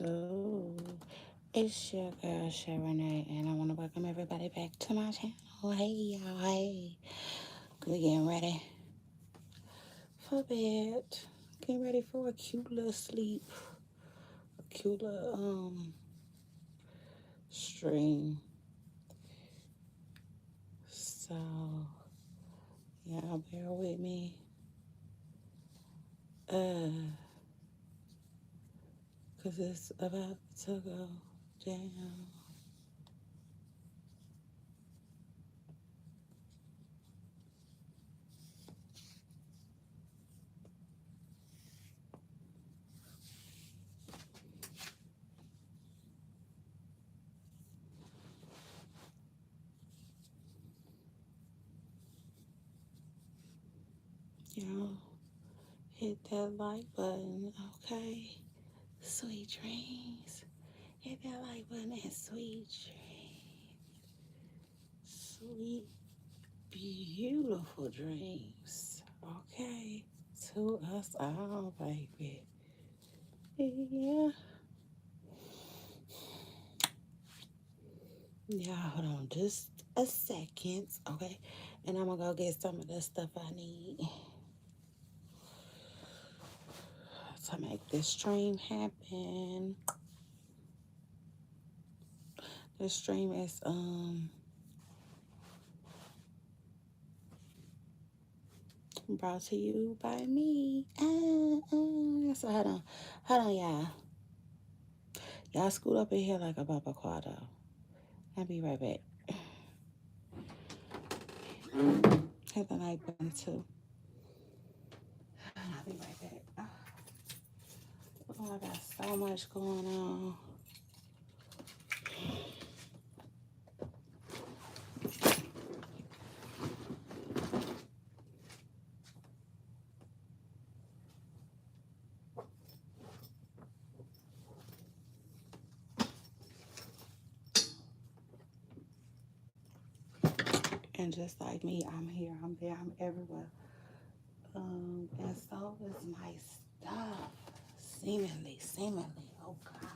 So, it's your girl Renee, and I want to welcome everybody back to my channel. Hey, y'all. Hey, we getting ready for bed. Getting ready for a cute little sleep, a cute little stream. So, y'all bear with me. Cause it's about to go down. Y'all hit that like button, okay? Sweet dreams. Hit that like button and sweet dreams. Sweet, beautiful dreams. Okay? To us all, baby. Yeah. Yeah, hold on just a second, okay? And I'm gonna go get some of the stuff I need to make this stream happen. This stream is brought to you by me. So hold on, y'all. Y'all scoot up in here like a Baba Quado. I'll be right back. Hit the like button too. I'll be right back. Oh, I got so much going on. And just like me, I'm here, I'm there, I'm everywhere. And so is my stuff. Seemingly. Oh God.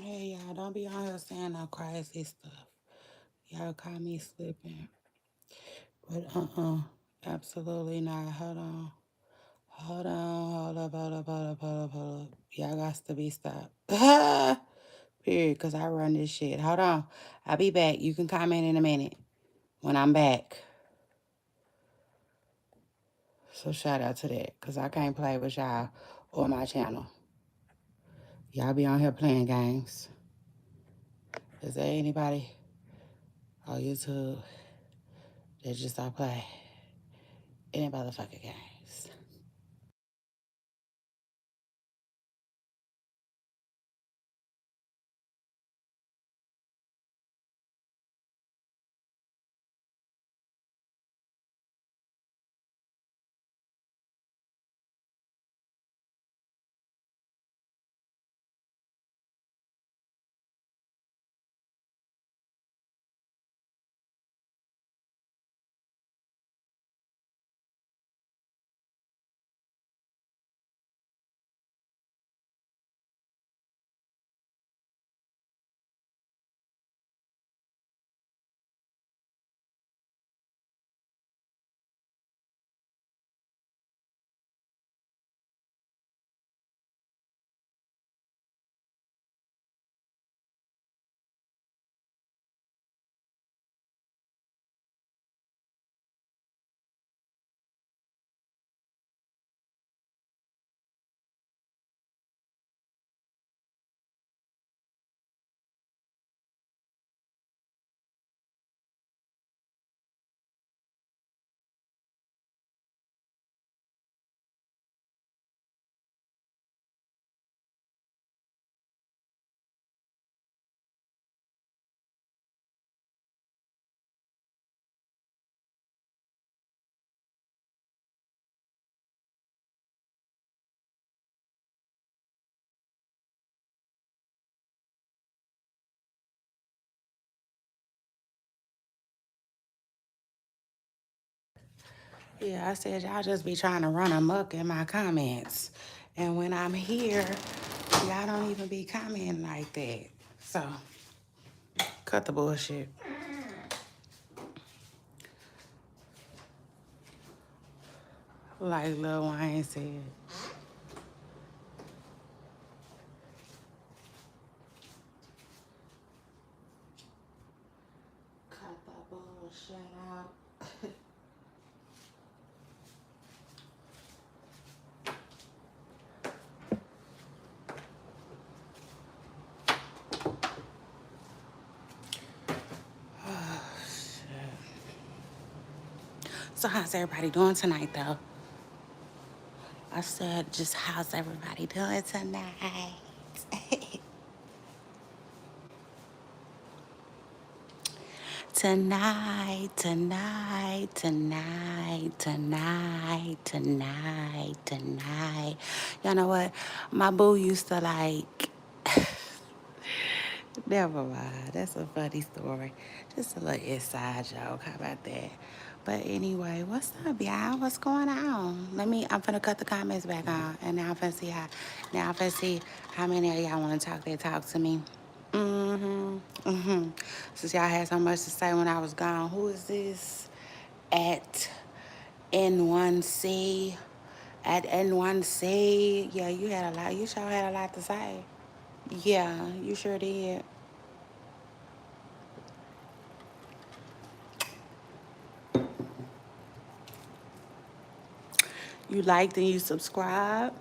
Hey, y'all, don't be on here saying no crazy stuff. Y'all call me slipping. But absolutely not. Hold on. Hold on. Hold up, hold up, hold up, hold up, hold up. Y'all got to be stopped. Period, because I run this shit. Hold on. I'll be back. You can comment in a minute when I'm back. So shout out to that, because I can't play with y'all or my channel. Y'all be on here playing games. Is there anybody on YouTube that just don't play any motherfucking games? Yeah, I said y'all just be trying to run amok in my comments. And when I'm here, y'all don't even be commenting like that. So, cut the bullshit. Like Lil Wayne said. Cut the bullshit out. So how's everybody doing tonight, though? I said, just how's everybody doing tonight? Tonight, tonight, tonight, tonight, tonight, tonight. You know what? My boo used to like. Never mind. That's a funny story. Just a little inside joke. How about that? But anyway, what's up, y'all? What's going on? I'm finna cut the comments back on. And now I'm finna see how many of y'all want to talk that talk to me. Since y'all had so much to say when I was gone, who is this? At N1C. At N1C. Yeah, you had a lot. You sure had a lot to say. Yeah, you sure did. You liked and you subscribed.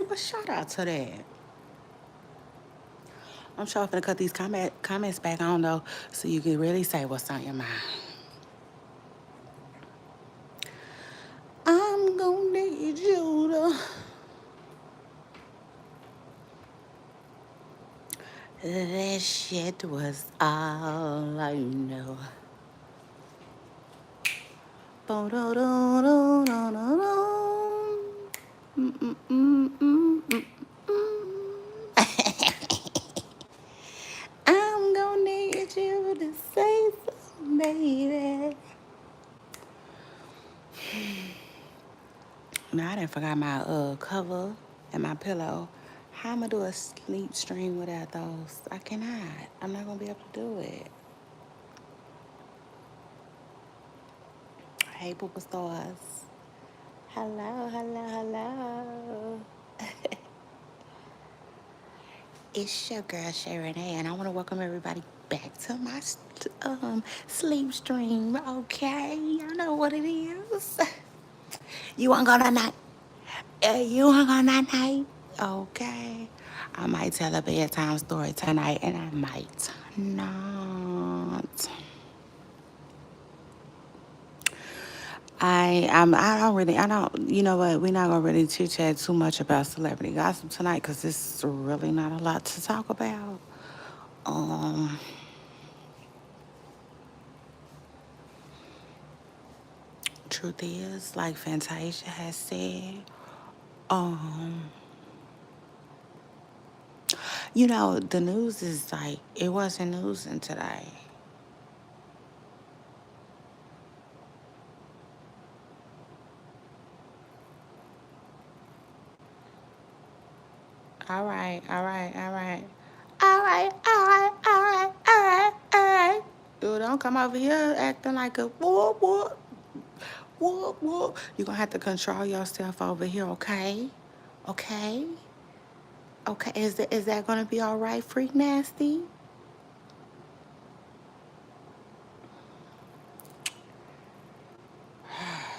But shout out to that. I'm sure I'm gonna cut these comments back on though, so you can really say what's on your mind. I'm gonna need you to. This shit was all I know. I'm gonna need you to say something, baby. Now I didn't forgot my cover and my pillow. How am I do a sleep stream without those? I cannot. I'm not gonna be able to do it. Hey, Poopa Stars. Hello, hello, hello. It's your girl Shay Renee, and I want to welcome everybody back to my sleep stream. Okay, y'all know what it is. You want to go tonight? You want to go tonight? Okay. I might tell a bedtime story tonight, and I might not. I don't, you know what, we're not gonna really chit chat too much about celebrity gossip tonight because this is really not a lot to talk about. Um, Truth is, like Fantasia has said, um, the news is like, it wasn't news in today. All right, all right, all right. All right, all right, all right, all right, all right. Dude, don't come over here acting like a whoop, whoop, whoop, whoop. You're going to have to control yourself over here, okay? Okay? Okay, is that going to be all right, Freak Nasty?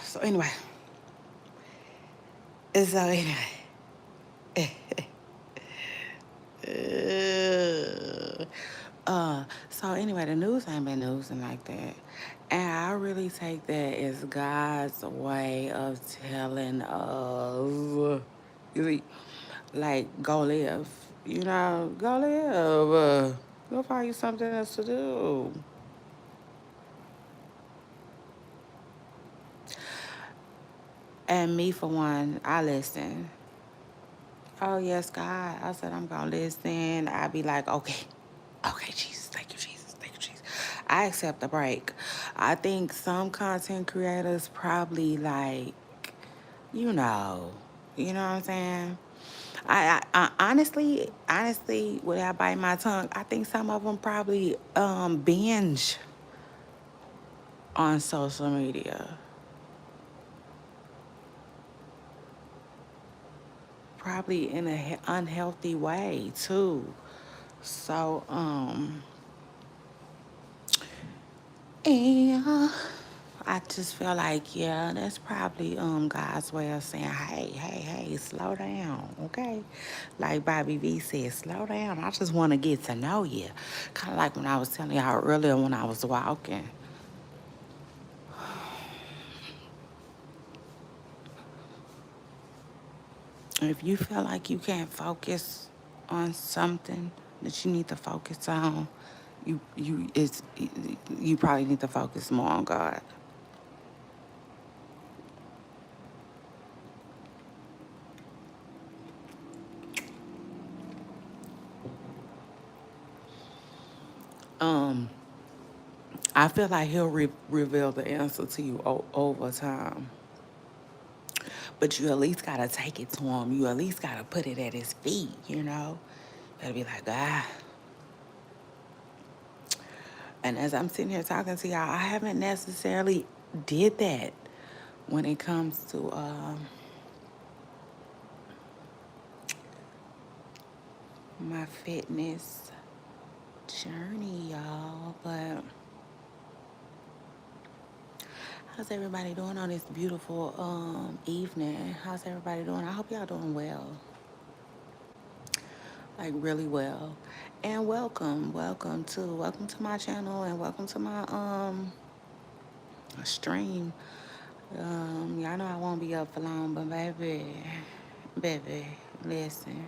So anyway, so anyway. So anyway, the news ain't been newsing like that. And I really take that as God's way of telling us, you see, like, go live. Go live. Go find you something else to do. And me, for one, I listen. Oh, yes, God. I said, I'm going to listen. I be like, okay. Okay, Jesus. Thank you, Jesus. Thank you, Jesus. I accept the break. I think some content creators probably like, you know, you know what I'm saying? I honestly, without biting my tongue, I think some of them probably binge on social media. Probably in a unhealthy way, too. So, yeah, I just feel like, yeah, that's probably God's way of saying, hey, slow down, okay? Like Bobby V said, slow down. I just want to get to know you. Kind of like when I was telling y'all earlier when I was walking. If you feel like you can't focus on something that you need to focus on, you probably need to focus more on God. Um, I feel like He'll reveal the answer to you over time. But you at least gotta take it to him. You at least gotta put it at his feet, you know? Gotta be like, ah. And as I'm sitting here talking to y'all, I haven't necessarily did that when it comes to my fitness journey, y'all. But how's everybody doing on this beautiful evening? How's everybody doing? I hope y'all doing well. Like really well. And welcome to my channel and welcome to my stream. Y'all know I won't be up for long, but baby, listen.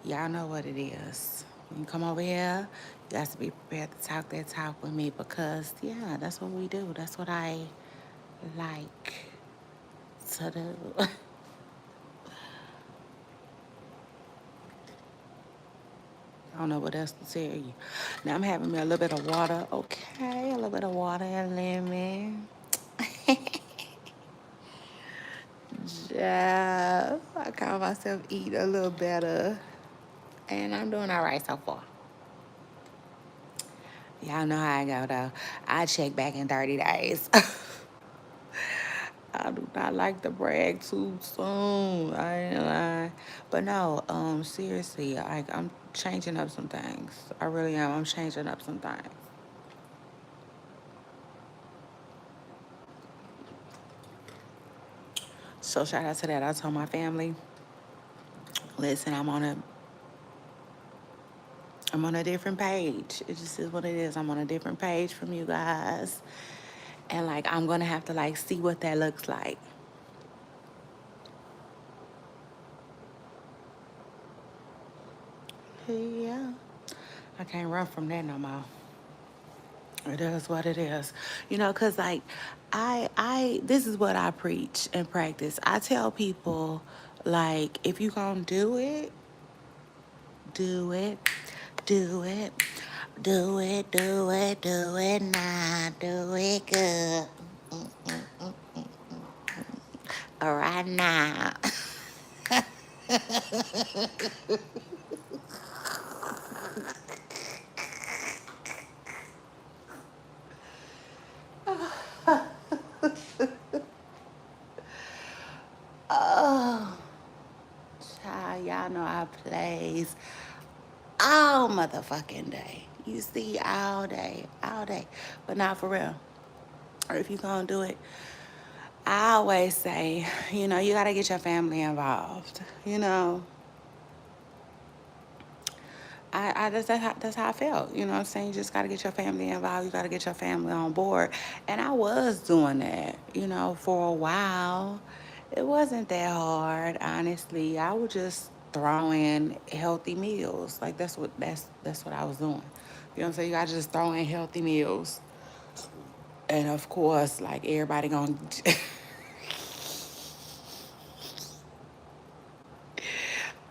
Y'all know what it is. When you come over here, you got to be prepared to talk that talk with me because, yeah, that's what we do. That's what I like to do. I don't know what else to tell you. Now I'm having me a little bit of water. Okay, a little bit of water and lemon. Yeah, I call myself eat a little better, and I'm doing all right so far. Y'all know how I go though. I check back in 30 days. I do not like to brag too soon. I ain't lying. But no, seriously, like I'm changing up some things. I really am. I'm changing up some things. So shout out to that. I told my family, listen, I'm on a different page. It just is what it is. I'm on a different page from you guys. And like I'm gonna have to like see what that looks like. Yeah. I can't run from that no more. It is what it is. You know, cause like this is what I preach and practice. I tell people like if you gonna do it, do it, do it, do it, do it, do it now, do it good. All right now. Oh, child, y'all know I plays all motherfucking day. You see, all day, all day. But not for real. Or if you gonna do it, I always say, you know, you gotta get your family involved. You know, that's how I felt. You know what I'm saying? You just got to get your family involved. You got to get your family on board. And I was doing that, you know, for a while. It wasn't that hard, honestly. I would just throw in healthy meals. Like that's what I was doing. You know what I'm saying? You got to just throw in healthy meals. And of course, like everybody gonna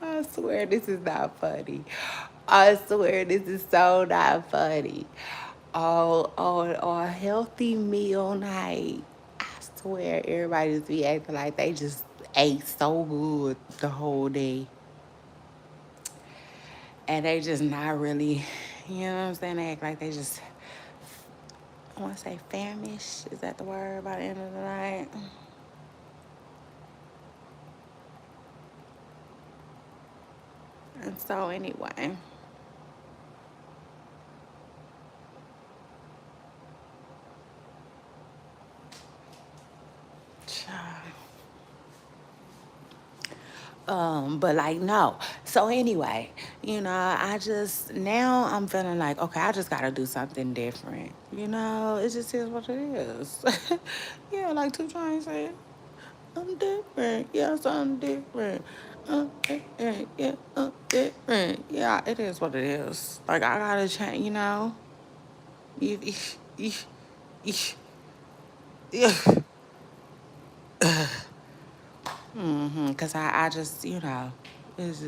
I swear this is not funny. I swear this is so not funny. On a healthy meal night, I swear everybody just be acting like they just ate so good the whole day. And they just not really, you know what I'm saying? They act like they just, I want to say famished. Is that the word by the end of the night? And so anyway, child. But like no. So anyway, you know, I just now I'm feeling like, okay, I just gotta do something different. You know, it just is what it is. Yeah, like Two Chainz said, I'm different. Yes, I'm different. I'm different. Yeah, I'm different. Yeah, it is what it is. Like I gotta change, you know. You, you, you, you, Cause I just, you know, it's,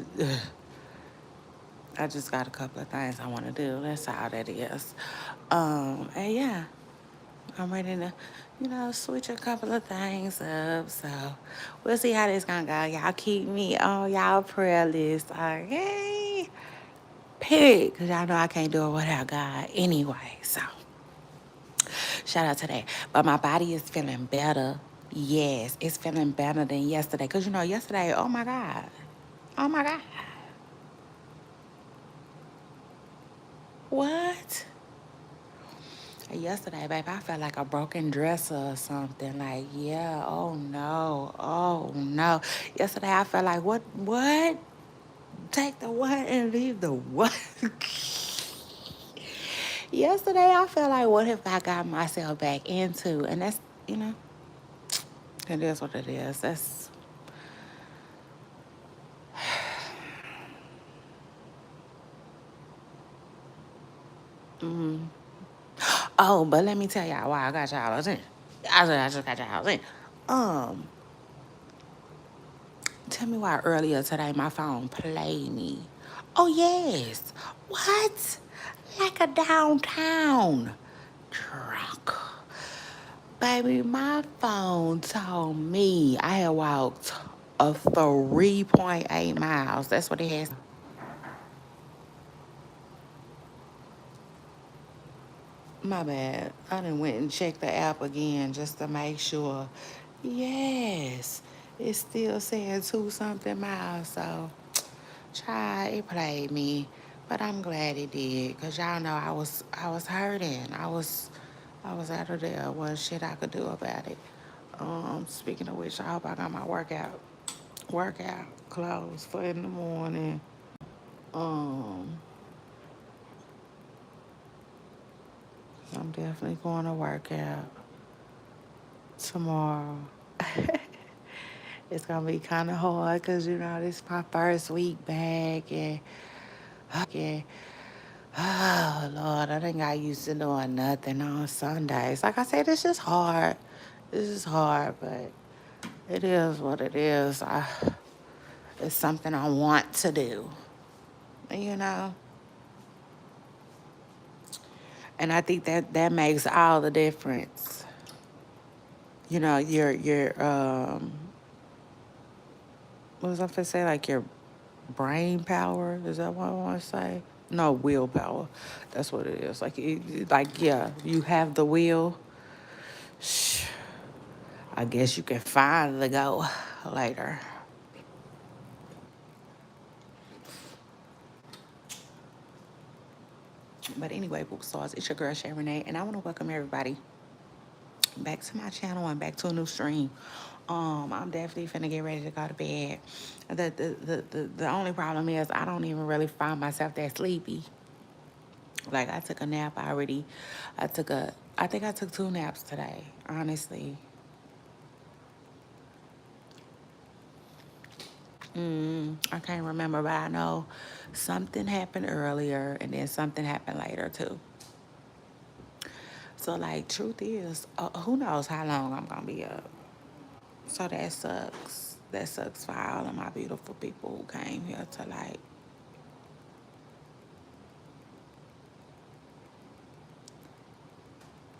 I just got a couple of things I want to do. That's all that is. And yeah, I'm ready to, you know, switch a couple of things up. So we'll see how this gonna go. Y'all keep me on y'all prayer list, okay? Period. Cause y'all know I can't do it without God anyway. So shout out to that. But my body is feeling better. Yes, it's feeling better than yesterday. Cause you know, yesterday, oh my God. Oh my God. What? Yesterday, babe, I felt like a broken dresser or something. Like, yeah, oh no, oh no. Yesterday, I felt like, what? Take the what and leave the what? Yesterday, I felt like, what if I got myself back into? And that's, you know, it is what it is. That's, oh, but let me tell y'all why I got y'all in. I just got y'all in. Um, Tell me why earlier today my phone played me. Oh, yes. What? Like a downtown drunk. Baby, my phone told me I had walked of 3.8 miles. That's what it has. My bad. I done went and checked the app again just to make sure. Yes, it's still saying 2 something miles. So, child, it played me, but I'm glad it did. Cause y'all know I was hurting. I was out of there. Wasn't shit I could do about it. Speaking of which, I hope I got my workout clothes for in the morning. Um, I'm definitely going to work out tomorrow. It's gonna be kind of hard because this is my first week back, and oh Lord, I think I used to doing nothing on Sundays. Like I said, it's just hard. This is hard, but it is what it is. It's something I want to do, you know. And I think that makes all the difference. Your what was I gonna say? Like your brain power. Is that what I want to say? No, willpower. That's what it is. Yeah, you have the will. Shh, I guess you can finally go later. But anyway, Book Stars, it's your girl Shay Renee, and I want to welcome everybody back to my channel and back to a new stream. I'm definitely finna get ready to go to bed. The only problem is I don't even really find myself that sleepy. Like I took a nap already. I think I took 2 naps today, honestly. I can't remember, but I know something happened earlier and then something happened later too. So like, truth is, who knows how long I'm gonna be up. So that sucks. That sucks for all of my beautiful people who came here to like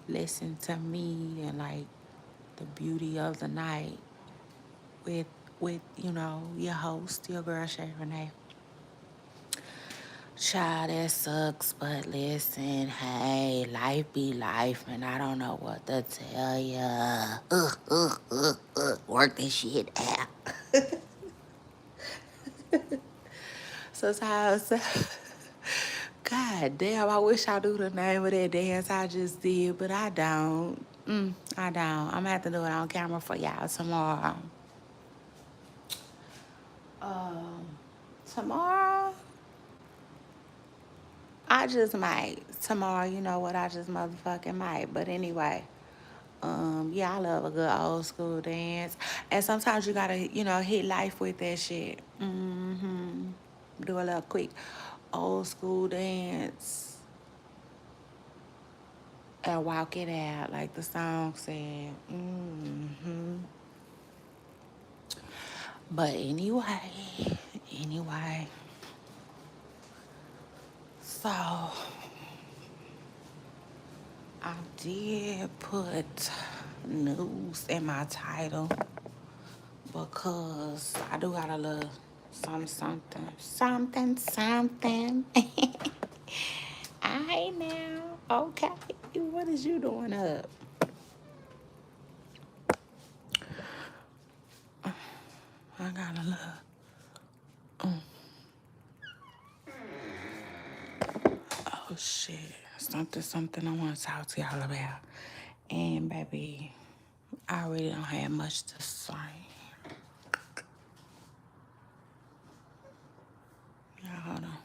listen to me and like the beauty of the night with your host, your girl Shay Renee. Child, that sucks, but listen, hey, life be life, and I don't know what to tell ya. Work this shit out. Sometimes, God damn, I wish I knew the name of that dance I just did, but I don't. I don't. I'm gonna have to do it on camera for y'all tomorrow. Um, Tomorrow, I just might. Tomorrow, you know what? I just motherfucking might. But anyway. Yeah, I love a good old school dance. And sometimes you gotta, hit life with that shit. Do a little quick old school dance and walk it out like the song said. But anyway, so I did put news in my title because I do got a little something. I now. Okay. What is you doing up? I got a little. Oh, shit. Something I want to talk to y'all about. And, baby, I really don't have much to say. Yeah, hold on.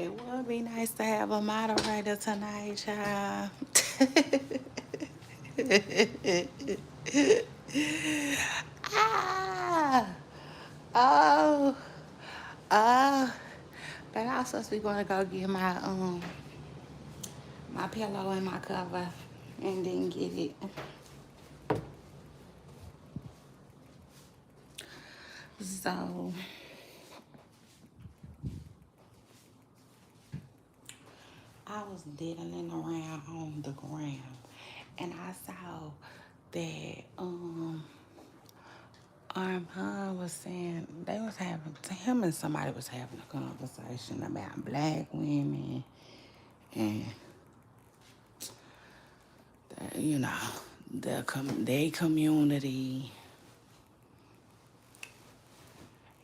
It would be nice to have a moderator tonight, child. ah, oh, oh. But I was supposed to be going to go get my pillow and my cover, and didn't get it. So I was diddling around on the gram, and I saw that Armand was saying they was having him and somebody was having a conversation about black women and you know their community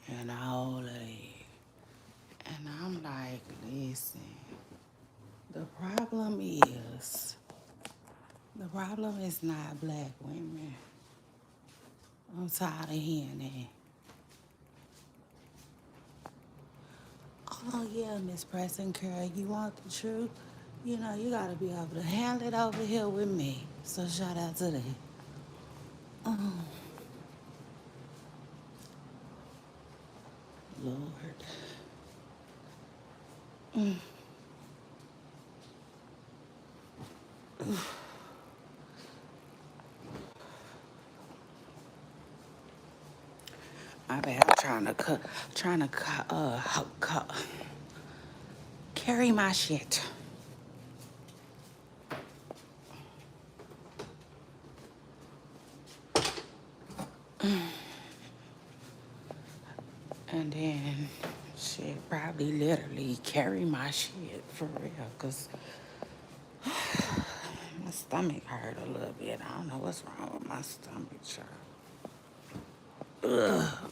and all of that. And I'm like, listen, the problem is not black women. I'm tired of hearing that. Oh yeah, Miss Preston Curry, you want the truth? You know, you gotta be able to handle it over here with me. So shout out to that. Oh, Lord. My bad, I'm trying to carry my shit. And then shit, probably literally carry my shit for real, cause my stomach hurt a little bit. I don't know what's wrong with my stomach, child. Ugh.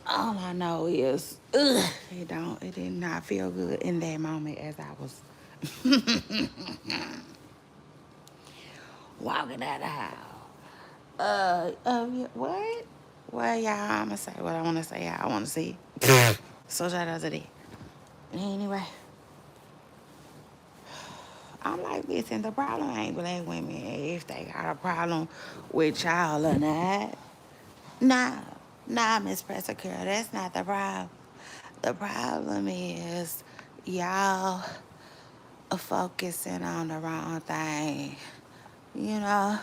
All I know is, ugh, it did not feel good in that moment as I was walking out the house. Yeah, what? Well, y'all, I'ma say what I wanna say. I wanna see. So shout out to that. Anyway, I'm like, listen, the problem ain't black women if they got a problem with y'all or not. Nah, nah, Miss Pressicura, that's not the problem. The problem is y'all are focusing on the wrong thing. You know?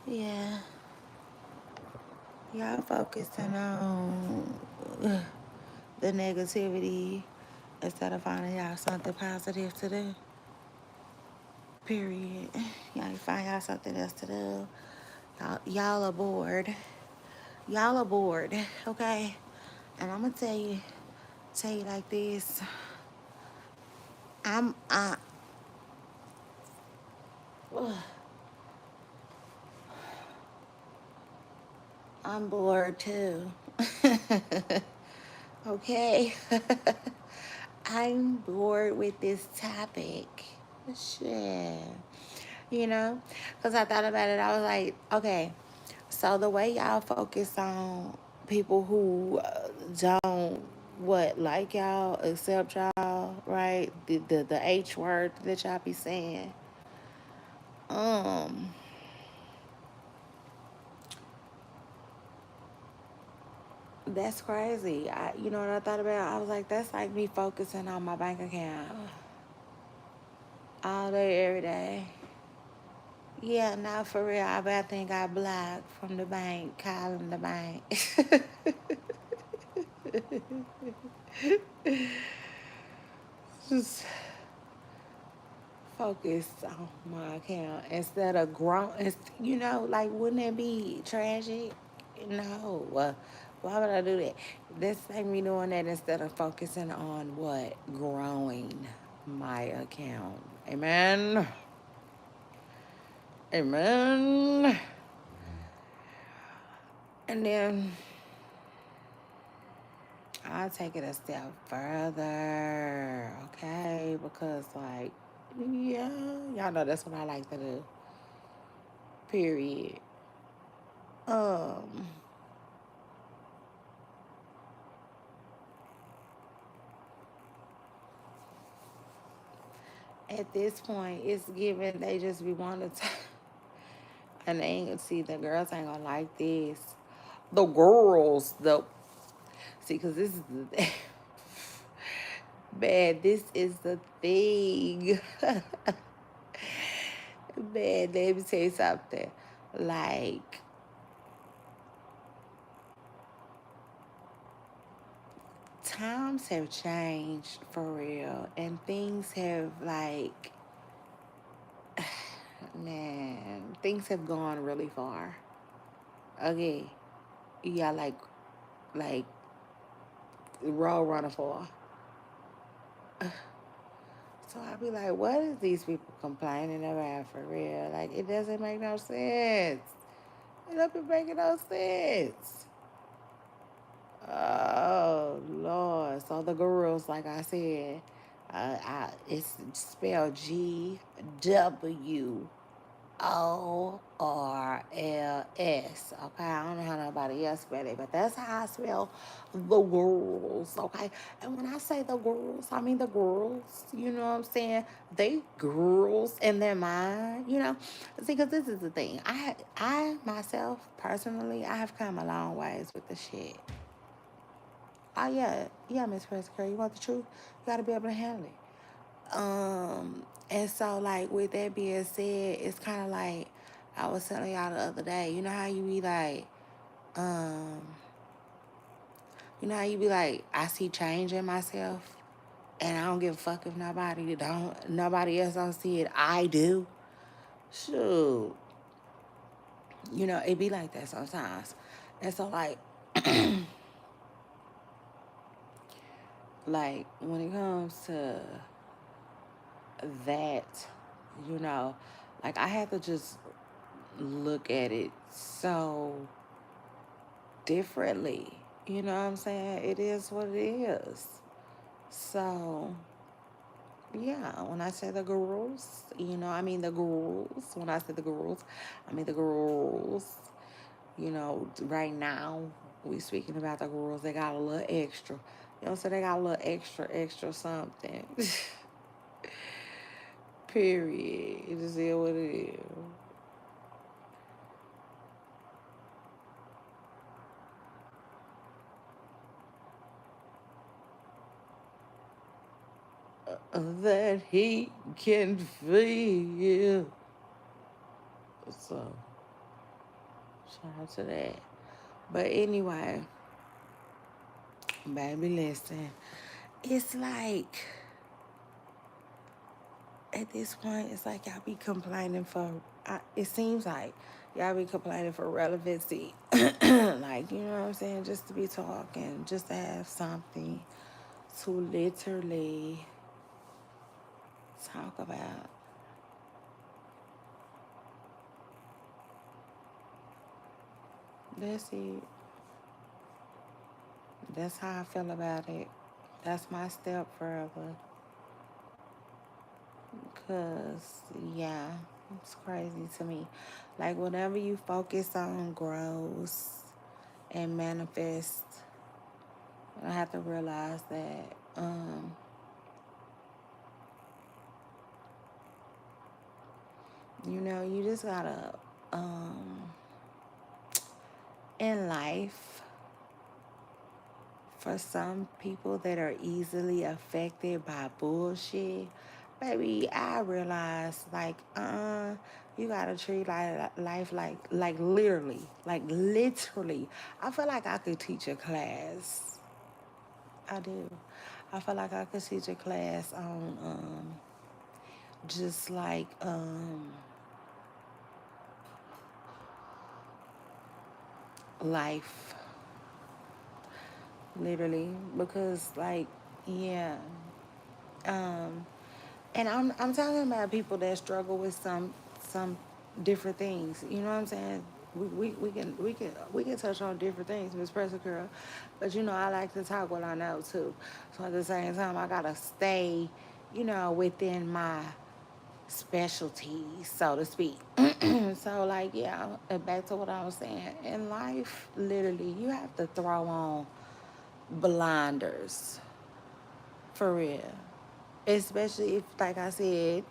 Yeah. Y'all focusing on the negativity instead of finding y'all something positive to do. Period. Y'all find y'all something else to do. Y'all are bored. Y'all are bored, okay? And I'm gonna tell you like this. I'm I'm bored too. Okay? I'm bored with this topic. Shit. You know? Because I thought about it. I was like, okay, so the way y'all focus on people who don't, like y'all, accept y'all, right? The H word that y'all be saying. Um, that's crazy. You know what I thought about? I was like, that's like me focusing on my bank account all day, every day. Yeah, not for real. I think I blocked from the bank, calling the bank. Just focus on my account instead of grown. You know, like, wouldn't it be tragic? No. Why would I do that? This like me doing that instead of focusing on what? Growing my account. Amen. Amen. And then I'll take it a step further, okay? Because, like, yeah, y'all know that's what I like to do. Period. Um, At this point, it's given they just be wanting to, and they ain't gonna see the girls ain't gonna like this. The girls, though. See, because this is the man, this is the thing. Man, let me tell you something. Like, times have changed for real, and things have, like, man, things have gone really far. Okay, yeah, like, road runner for. So I be like, what is these people complaining about for real? Like, it doesn't make no sense. It doesn't make no sense. Oh Lord! So the girls, like I said, it's spelled GWORLS. Okay, I don't know how nobody else spell it, but that's how I spell the girls. Okay, and when I say the girls, I mean the girls. You know what I'm saying? They girls in their mind. You know, see, because this is the thing. I myself personally, I have come a long ways with the shit. Oh yeah, Miss Pritzker, you want the truth? You gotta be able to handle it. And so like with that being said, it's kind of like I was telling y'all the other day. You know how you be like, um, you know how you be like, I see change in myself, and I don't give a fuck if nobody else don't see it. I do. Shoot, you know it be like that sometimes. And so like when it comes to that, you know, like I have to just look at it so differently. You know what I'm saying? It is what it is. So, yeah, when I say the girls, you know, I mean the girls. When I say the girls, I mean the girls. You know, right now, we speaking about the girls. They got a little extra. You know, so they got a little extra something. Period. It just is what it is. That he can feel. So, shout out to that. But anyway, baby, listen. It's like, at this point, it's like y'all be complaining for, it seems like y'all be complaining for relevancy. Like, you know what I'm saying? Just to be talking, just to have something to literally talk about. That's it. That's how I feel about it. That's my step further. Because, yeah, it's crazy to me. Like, whatever you focus on grows and manifests. I have to realize that, you know, you just gotta, in life, for some people that are easily affected by bullshit, baby, I realize like, you gotta treat life like literally. I feel like I could teach a class. I do. I feel like I could teach a class on just like life, literally, because like, yeah. Um, And I'm talking about people that struggle with some different things. You know what I'm saying? We can touch on different things, Miss Pressure Girl. But you know, I like to talk what I know too. So at the same time I gotta stay, you know, within my specialty, so to speak. So like yeah, back to what I was saying. In life, literally you have to throw on blinders. For real. Especially if, like I said,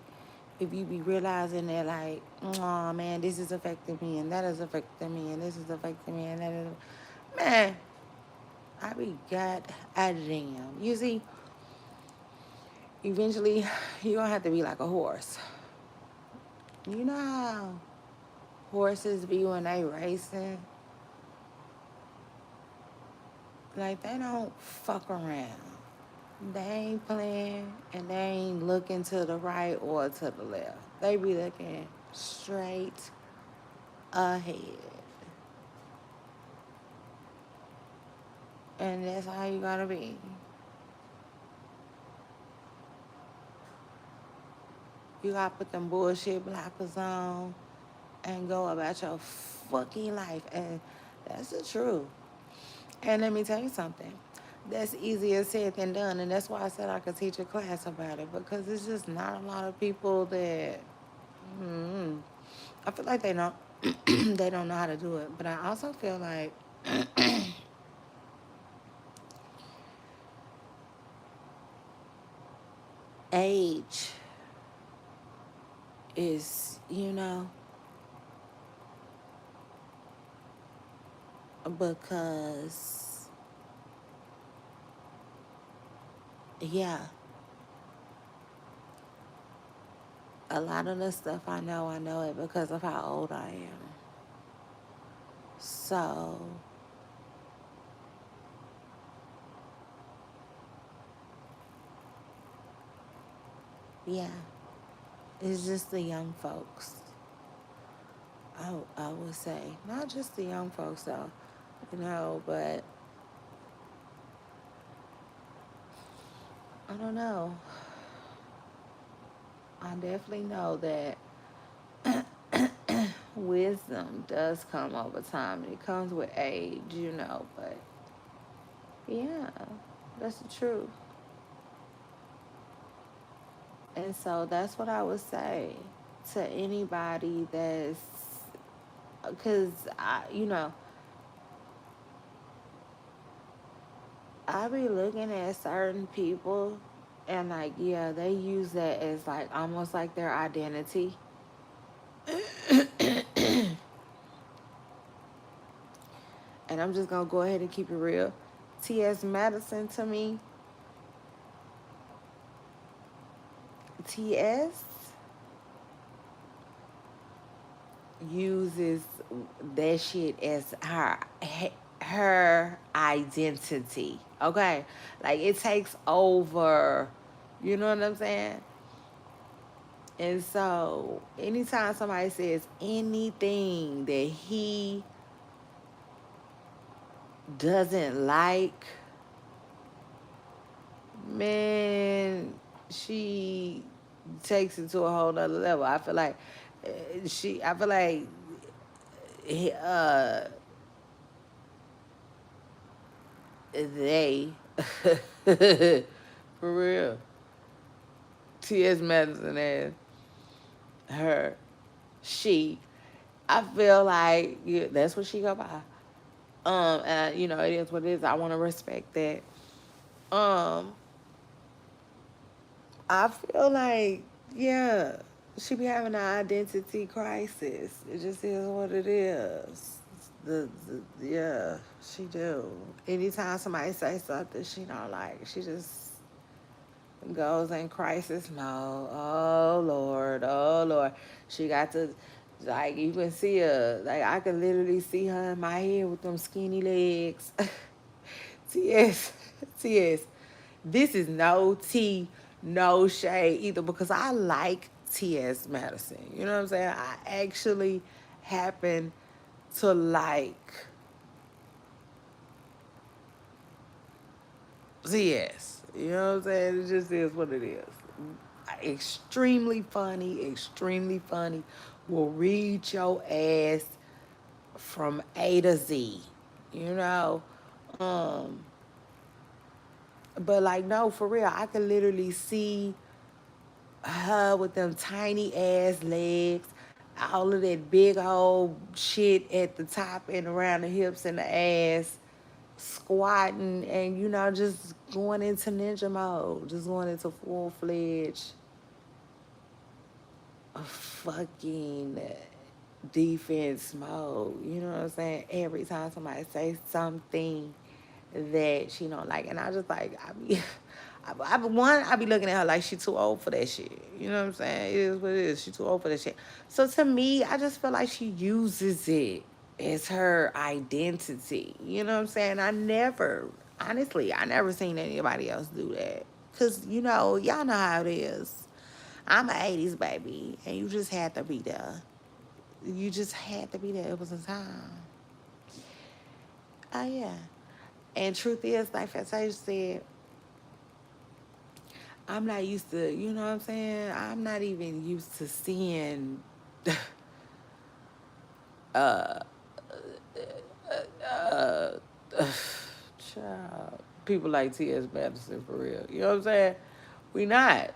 if you be realizing that, like, oh man, this is affecting me, and that is affecting me, and this is affecting me, and that is, man, I be god damn. You see, eventually, you're gonna have to be like a horse. You know how horses be when they racing? Like, they don't fuck around. They ain't playing, and they ain't looking to the right or to the left. They be looking straight ahead. And that's how you gotta be. You gotta put them bullshit blockers on and go about your fucking life. And that's the truth. And let me tell you something. That's easier said than done. And that's why I said I could teach a class about it. Because it's just not a lot of people that, mm, I feel like they don't, they don't know how to do it. But I also feel like age is, because, yeah, a lot of the stuff I know it because of how old I am. So, yeah, it's just the young folks. I would say, not just the young folks though, but I don't know. I definitely know that wisdom does come over time. It comes with age, but yeah, that's the truth. And so that's what I would say to anybody that's, because I be looking at certain people and like, yeah, they use that as like almost like their identity. And I'm just gonna go ahead and keep it real. T.S. Madison to me, T.S. uses that shit as her identity. Okay, like it takes over. You know what I'm saying? And so, anytime somebody says anything that he doesn't like, man, she takes it to a whole nother level. I feel like I feel like uh, they, for real, T.S. Madison and her, she, I feel like yeah, that's what she go by. And it is what it is. I want to respect that. Um, I feel like, yeah, she be having an identity crisis. It just is what it is. Yeah, she do. Anytime somebody say something she don't like, she just goes in crisis mode. Oh Lord, oh Lord. She got to, like, you can see her. Like, I can literally see her in my head with them skinny legs. T.S. T.S. This is no tea, no shade either because I like T.S. Madison. You know what I'm saying? I actually happen to like T.S. You know what I'm saying? It just is what it is. Extremely funny, extremely funny. Will read your ass from A to Z. You know? Um, but like no, for real, I could literally see her with them tiny ass legs, all of that big old shit at the top and around the hips and the ass. squatting and, you know, just going into ninja mode, just going into full-fledged fucking defense mode. You know what I'm saying? Every time somebody say something that she don't like, and I just like I be looking at her like she too old for that shit. You know what I'm saying? It is what it is. She too old for that shit. So to me, I just feel like she uses it as her identity. You know what I'm saying? Honestly, I never seen anybody else do that. Cause you know, y'all know how it is. I'm an '80s baby, and you just had to be there. You just had to be there. It was a time. Oh yeah. And truth is, like Fantasia said, I'm not used to, you know what I'm saying? I'm not even used to seeing uh uh child, people like T.S. Madison for real. You know what I'm saying? We not.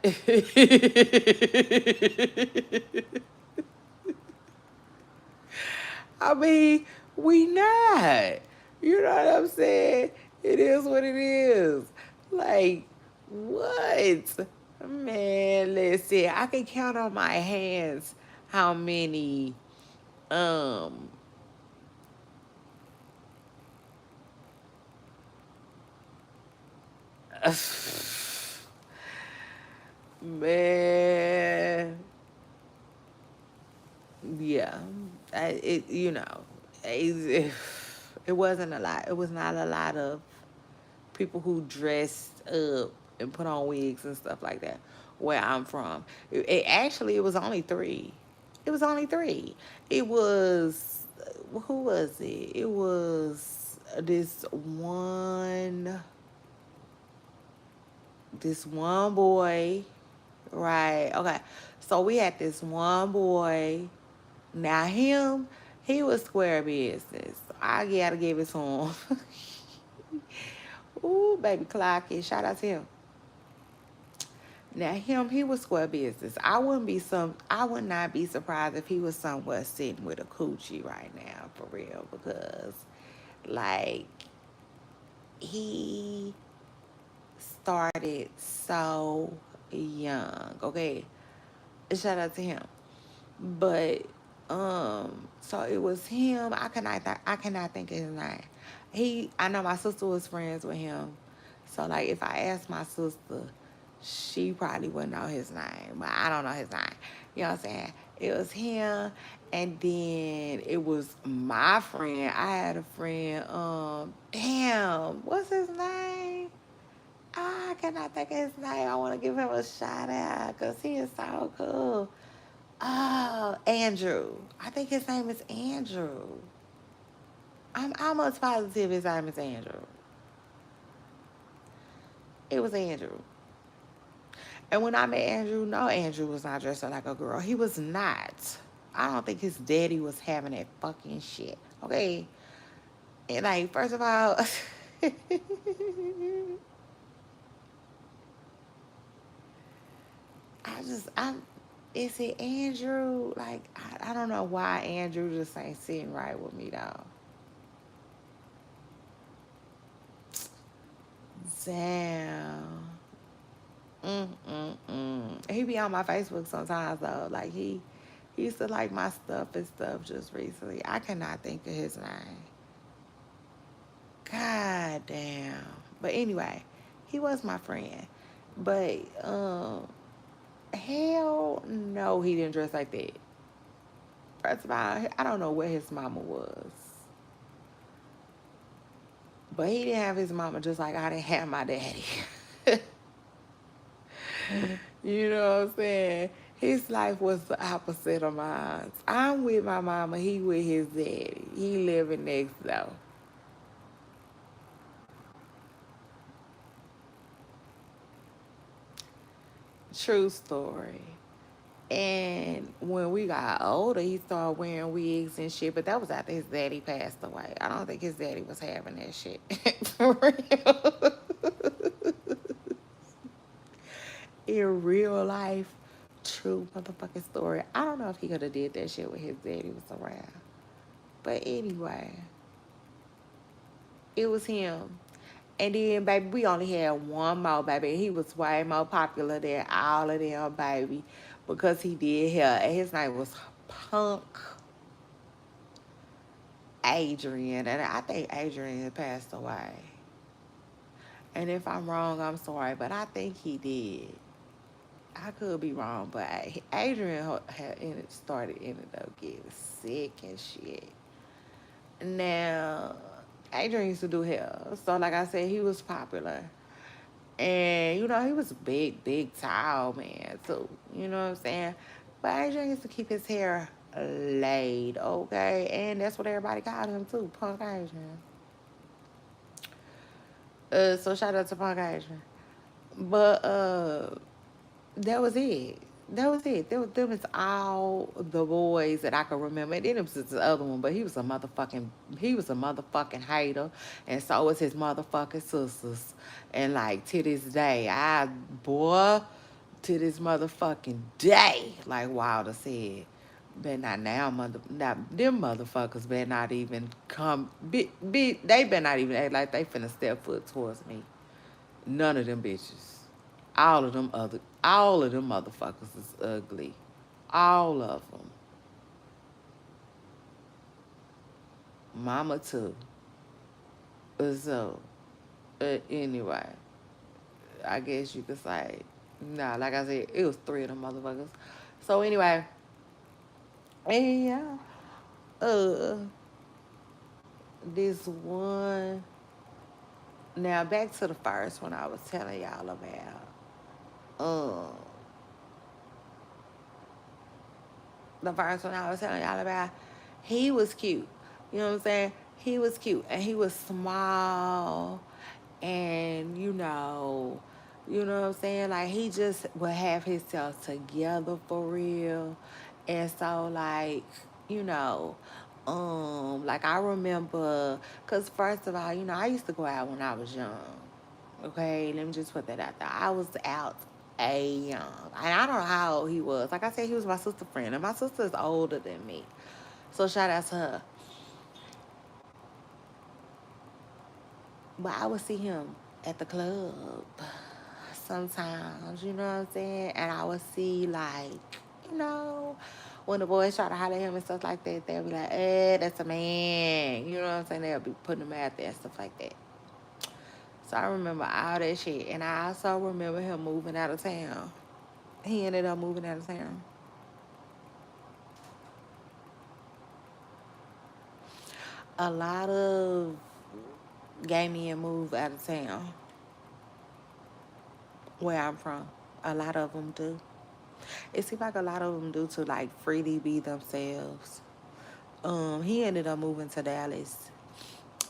I mean, we not. You know what I'm saying? It is what it is. Like, what? Man, listen, I can count on my hands how many um man, yeah. It, you know, it wasn't a lot. It was not a lot of people who dressed up and put on wigs and stuff like that where I'm from. It was only three. It was only three. It was who was it? It was this one boy, right? Okay. So we had this one boy. Now him, he was square business. I gotta give it to him. Ooh, baby clock it. Shout out to him. Now him, he was square business. I would not be surprised if he was somewhere sitting with a coochie right now, for real, because like he started so young. Okay. Shout out to him. But so it was him. I cannot think of his name. I know my sister was friends with him. So like if I asked my sister, she probably wouldn't know his name. But I don't know his name. You know what I'm saying? It was him, and then it was my friend. I had a friend, damn, what's his name? I cannot think of his name. I want to give him a shout out because he is so cool. Oh, Andrew. I think his name is Andrew. I'm almost positive his name is Andrew. It was Andrew. And when I met Andrew, no, Andrew was not dressed up like a girl. He was not. I don't think his daddy was having that fucking shit. Okay? And like, first of all, I'm, is it Andrew? Like, I don't know why Andrew just ain't sitting right with me, though. Damn. He be on my Facebook sometimes though. Like he used to like my stuff and stuff just recently. I cannot think of his name. God damn. But anyway, he was my friend. But hell no, he didn't dress like that. First of all, I don't know where his mama was. But he didn't have his mama just like I didn't have my daddy. You know what I'm saying? His life was the opposite of mine. I'm with my mama, he with his daddy. He living next door. True story. And when we got older, he started wearing wigs and shit, but that was after his daddy passed away. I don't think his daddy was having that shit. For real. In real life, true motherfucking story. I don't know if he could have did that shit when his daddy was around. But anyway. It was him. And then, baby, we only had one more, baby. He was way more popular than all of them, baby, because he did hair. And his name was Punk Adrian. And I think Adrian passed away. And if I'm wrong, I'm sorry, but I think he did. I could be wrong, but Adrian ended up getting sick and shit. Now, Adrian used to do hair, so like I said, he was popular, and he was a big, tall man too. You know what I'm saying? But Adrian used to keep his hair laid, okay, and that's what everybody called him too, Punk Adrian. So shout out to Punk Adrian. But that was it. That was it. There was all the boys that I could remember. And then there was this other one, but he was a motherfucking hater, and so was his motherfucking sisters. And like to this day, boy, to this motherfucking day, like Wilder said, better not now, not them motherfuckers better not even come. They better not even act like they finna step foot towards me. None of them bitches. All of them motherfuckers is ugly. All of them. Mama too. So, anyway, I guess you could say, nah, like I said, it was three of them motherfuckers. So anyway, and yeah, uh, this one. Now back to the first one I was telling y'all about. Um, the first one I was telling y'all about, he was cute. You know what I'm saying? He was cute and he was small and you know what I'm saying? Like he just would have himself together for real. And so you know, like I remember, cause first of all, I used to go out when I was young. Okay, let me just put that out there. I was out a young, and I don't know how old he was. Like I said, he was my sister friend, and my sister is older than me. So shout out to her. But I would see him at the club sometimes, you know what I'm saying? And I would see you know, when the boys try to holler at him and stuff like that, they'll be like, that's a man. You know what I'm saying? They'll be putting him out there and stuff like that. So I remember all that shit. And I also remember him moving out of town. He ended up moving out of town. A lot of gay men move out of town where I'm from. A lot of them do. It seems like a lot of them do to freely be themselves. He ended up moving to Dallas,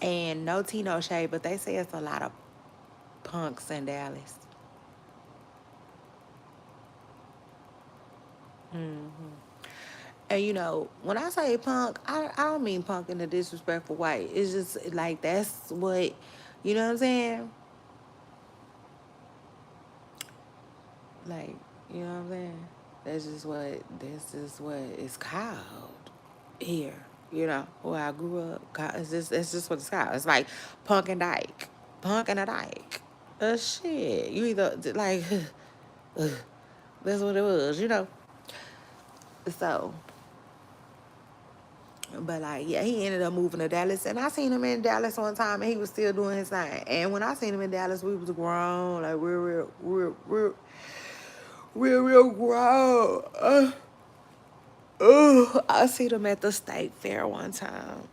and no tea, no shade, but they say it's a lot of punks in Dallas. And when I say punk, I don't mean punk in a disrespectful way. It's just like that's what, you know what I'm saying? Like, you know what I'm saying? This is what it's called here. Where I grew up. It's just what it's called. It's like punk and dyke. Punk and a dyke. Shit. You either like that's what it was. So but yeah, he ended up moving to Dallas, and I seen him in Dallas one time, and he was still doing his thing. And when I seen him in Dallas, we was grown, like real grown. I seen him at the state fair one time,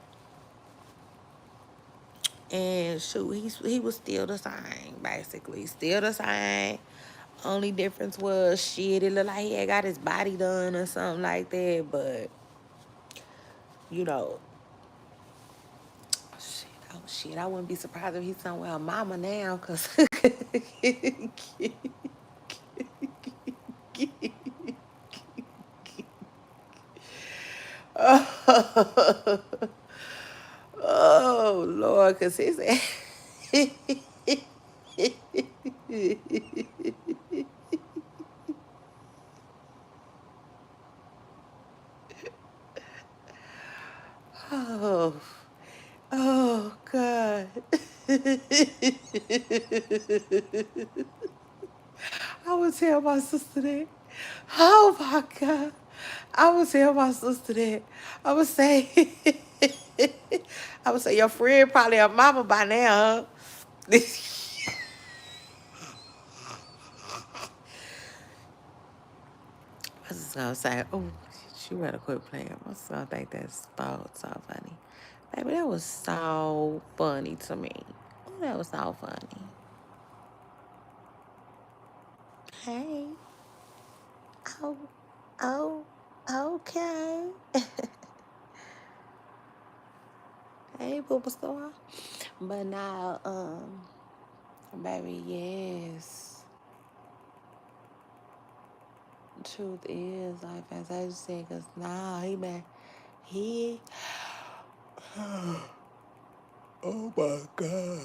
and shoot, he was still the same, basically, still the same. Only difference was shit, it looked like he had got his body done or something like that, but you know, shit, I wouldn't be surprised if he's somewhere with mama now, cause oh Lord, cause he's oh oh God. God. I would tell my sister that. Oh my God. I would tell my sister that. I would say, I would say, your friend probably a mama by now, huh? I was just gonna say, oh, she better quit playing. I was gonna think that's so funny. Baby, that was so funny to me. Oh, that was so funny. Hey. Oh, oh, okay. Hey, Booba Star. But now, baby, yes. Truth is, like as I just said, cause now he, oh my God,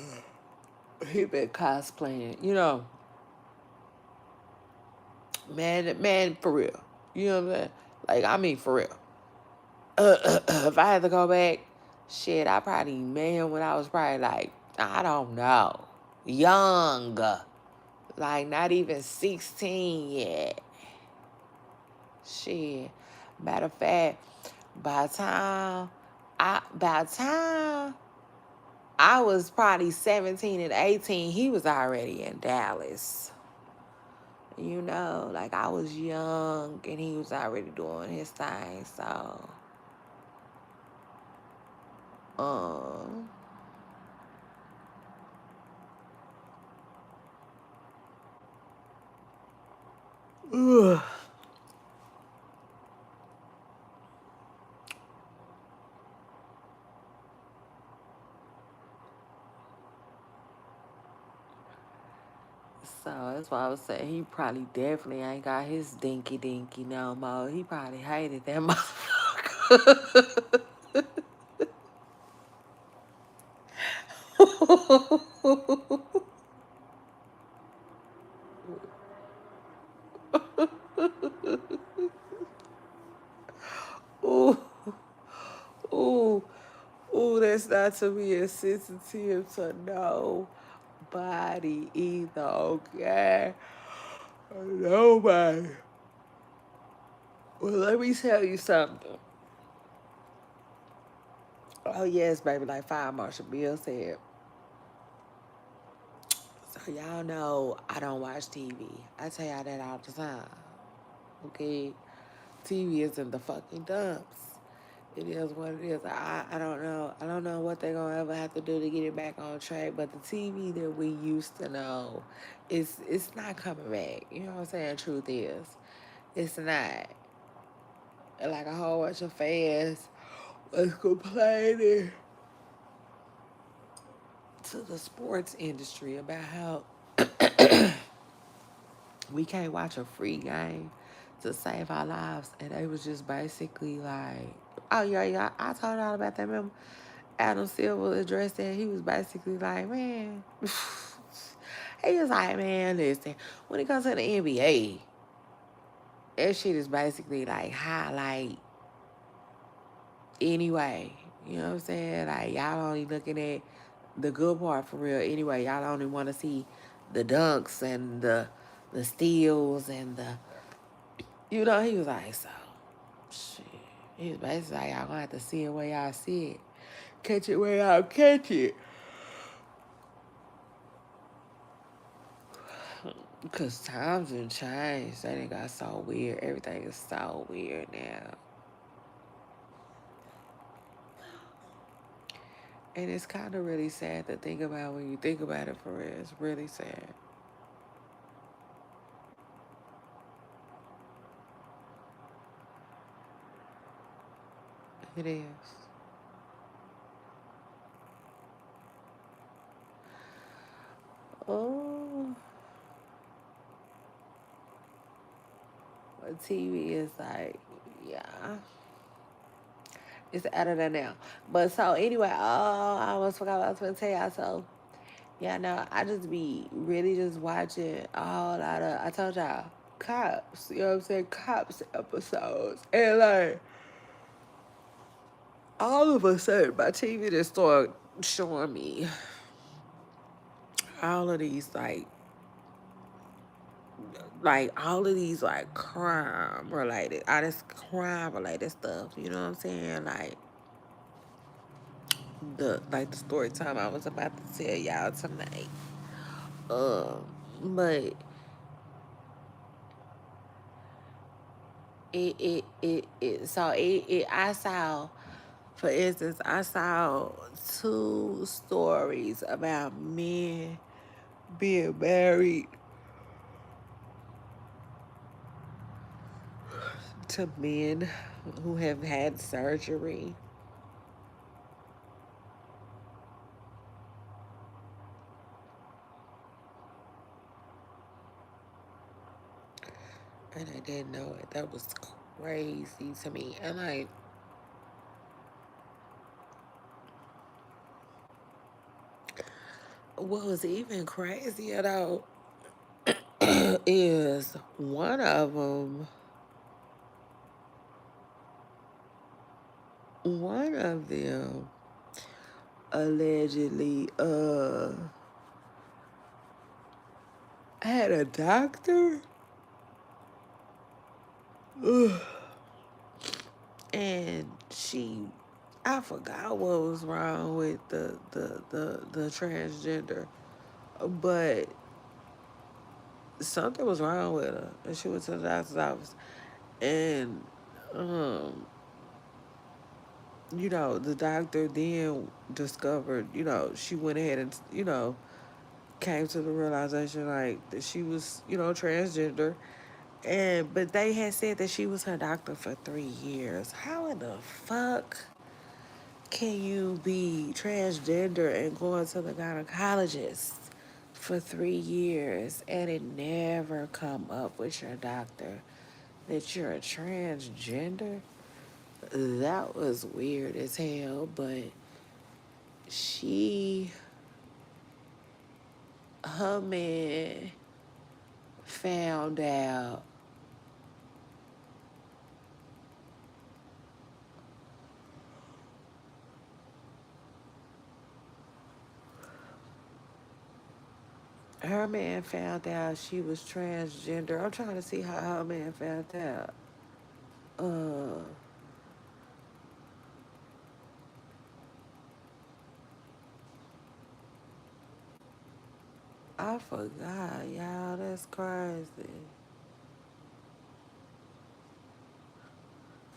he been cosplaying, man, for real. You know what I'm saying? Like, I mean, for real. If I had to go back, shit, I probably man when I was probably like, I don't know, young, like not even 16 yet. Shit. Matter of fact, by the time I was probably 17 and 18, he was already in Dallas. Like I was young and he was already doing his thing. So, um, ugh. So that's why I was saying he probably definitely ain't got his dinky dinky no more. He probably hated that motherfucker. Ooh, ooh, ooh, that's not to be insensitive to nobody either, okay? Nobody. Well, let me tell you something. Oh, yes, baby, like Fire Marshal Bill said. So, y'all know I don't watch TV. I tell y'all that all the time, okay? TV is in the fucking dumps. It is what it is. I don't know. I don't know what they're gonna ever have to do to get it back on track. But the TV that we used to know, it's not coming back. You know what I'm saying? Truth is, it's not. And like a whole bunch of fans was complaining to the sports industry about how we can't watch a free game to save our lives, and they was just basically like, oh yeah, I told y'all about that. Remember? Adam Silver addressed that. He was basically like, man, he was like, man, listen, when it comes to the NBA, that shit is basically like highlight anyway. You know what I'm saying? Like, y'all only looking at the good part for real anyway. Y'all only want to see the dunks and the steals and he was like, so, shit. He was basically like, y'all gonna have to see it where y'all see it. Catch it where y'all catch it. Because times have changed. That ain't got so weird. Everything is so weird now. And it's kind of really sad to think about when you think about it for real. It's really sad. It is. Oh, but TV is like, yeah, it's out of there now. But so anyway, I almost forgot what I was going to tell y'all. So, yeah, no, I just be really just watching a whole lot of, I told y'all, cops, you know what I'm saying? Cops episodes. And like, all of a sudden, my TV just started. showing me all of these all of these all this crime related stuff. You know what I'm saying? The story time I was about to tell y'all tonight. Um, but I saw, for instance, I saw two stories about men being married to men who have had surgery. And I didn't know it. That was crazy to me. And what was even crazier though is one of them allegedly had a doctor and I forgot what was wrong with the transgender, but something was wrong with her, and she went to the doctor's office, and um, the doctor then discovered, she went ahead and came to the realization that she was, transgender, and but they had said that she was her doctor for 3 years. How in the fuck can you be transgender and going to the gynecologist for 3 years and it never come up with your doctor that you're a transgender? That was weird as hell, but she, her man found out, she was transgender. I'm trying to see how her man found out. Uh, I forgot, y'all. That's crazy.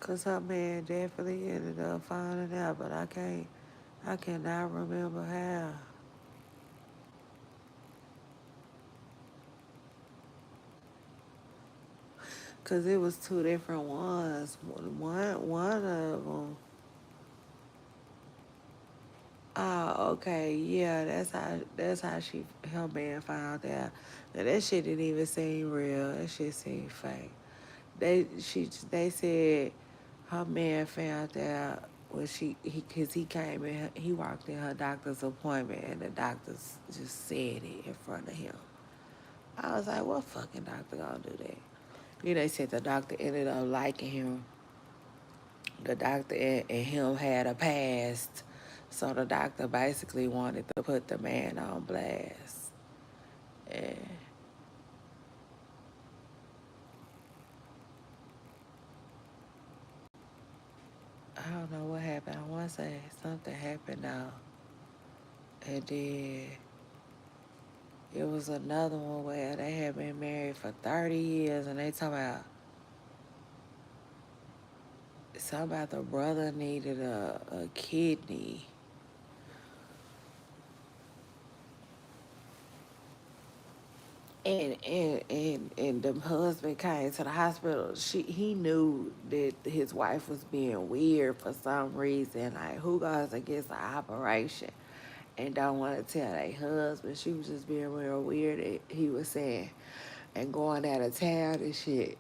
Cause her man definitely ended up finding out, but I cannot remember how. Cause it was two different ones. One of them. Oh, okay, yeah, that's how her man found out. Now that shit didn't even seem real. That shit seemed fake. They said her man found out when cause he came in, he walked in her doctor's appointment and the doctors just said it in front of him. I was like, what fucking doctor gonna do that? They said the doctor ended up liking him. The doctor and him had a past. So the doctor basically wanted to put the man on blast. And I don't know what happened. I want to say something happened now. And then it was another one where they had been married for 30 years and they talking about something about the brother needed a kidney. And the husband came to the hospital. He knew that his wife was being weird for some reason. Like, who goes against the operation and don't want to tell their husband? She was just being real weird. He was saying, and going out of town and shit.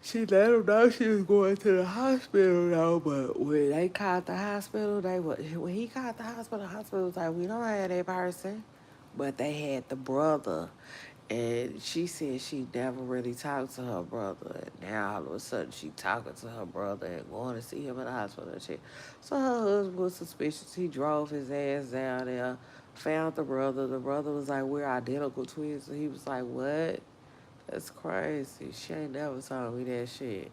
She let him know she was going to the hospital though, but when they called the hospital, when he called the hospital was like, we don't have that person. But they had the brother And she said she never really talked to her brother. And now all of a sudden she talking to her brother and going to see him in the hospital and shit. So her husband was suspicious. He drove his ass down there, found the brother. The brother was like, we're identical twins. And he was like, what? That's crazy. She ain't never told me that shit.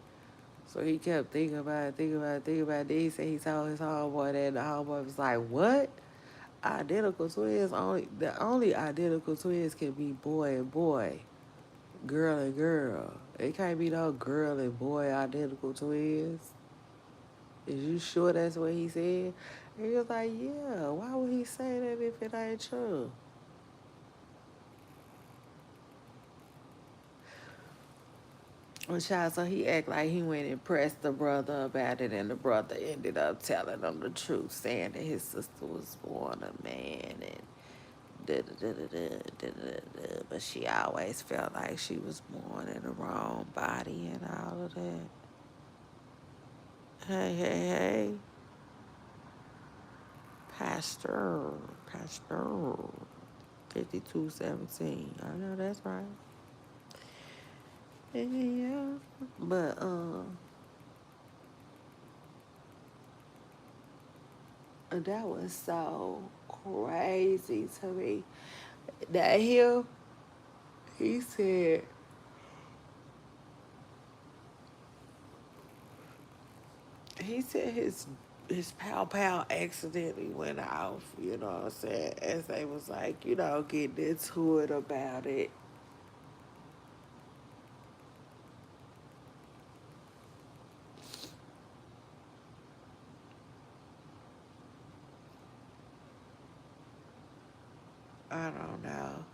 So he kept thinking about it, thinking about it, thinking about it. Then he said he told his homeboy that, and the homeboy was like, what? Identical twins, the only identical twins can be boy and boy, girl and girl. It can't be no girl and boy identical twins. Is you sure that's what he said? And he was like, yeah. Why would he say that if it ain't true? Well, child, so he act like he went and pressed the brother about it, and the brother ended up telling him the truth, saying that his sister was born a man and da da da da da da da da. But she always felt like she was born in the wrong body and all of that. Hey, hey, hey, Pastor, Pastor, 5217. I know that's right. Yeah, but that was so crazy to me. That he said his pow pow accidentally went off, you know what I'm saying? As they was like, getting into it about it. I don't know.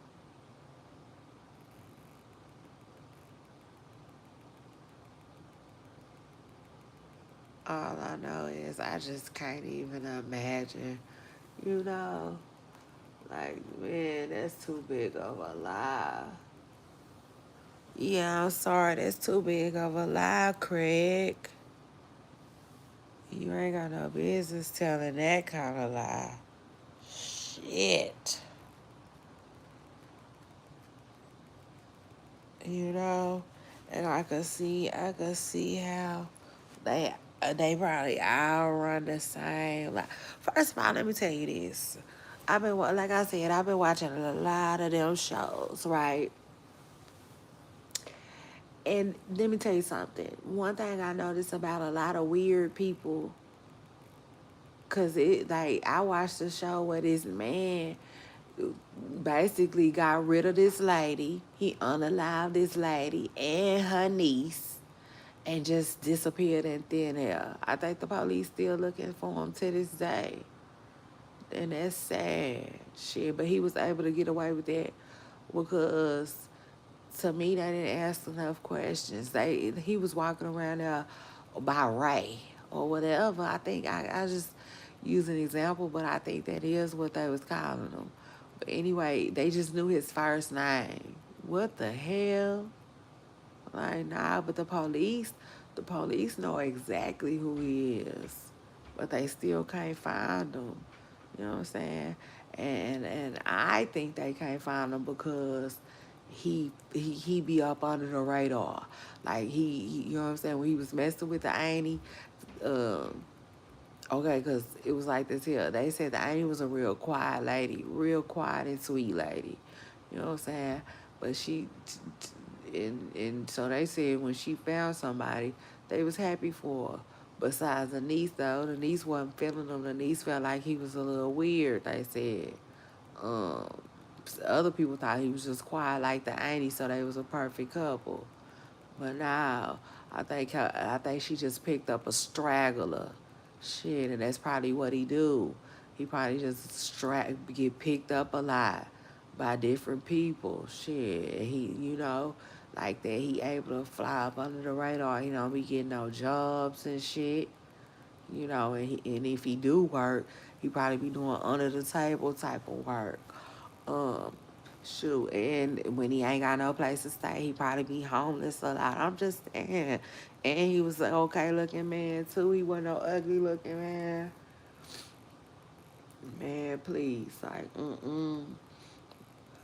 All I know is I just can't even imagine, you know. Like, man, that's too big of a lie. Yeah, I'm sorry, that's too big of a lie, Craig. You ain't got no business telling that kind of lie. Shit. You know? And I could see how they probably all run the same. Like, first of all, let me tell you this. Like I said, I've been watching a lot of them shows, right? And let me tell you something. One thing I noticed about a lot of weird people, cause I watched the show where this man basically got rid of this lady. He unalived this lady and her niece and just disappeared in thin air. I think the police still looking for him to this day. And that's sad. Shit, but he was able to get away with that because to me they didn't ask enough questions. He was walking around there by Ray or whatever. I think I just use an example, but I think that is what they was calling him. But anyway, they just knew his first name. What the hell? Like, nah, but the police know exactly who he is, but they still can't find him. You know what I'm saying? And I think they can't find him because he be up under the radar. Like you know what I'm saying? When he was messing with the auntie, um, okay, because it was like this here. They said the auntie was a real quiet lady, real quiet and sweet lady. You know what I'm saying? But and so they said when she found somebody, they was happy for her. Besides the niece, though, the niece wasn't feeling him. The niece felt like he was a little weird, they said. Um, Other people thought he was just quiet like the auntie, so they was a perfect couple. But now, I think she just picked up a straggler. Shit, and that's probably what he do. He probably just get picked up a lot by different people. Shit, like that. He able to fly up under the radar. He don't be getting no jobs and shit. And if he do work, he probably be doing under the table type of work. Um, Shoot, and when he ain't got no place to stay, he probably be homeless a lot. I'm just saying. And he was an okay looking man too. He wasn't no ugly looking man. Man, please, like,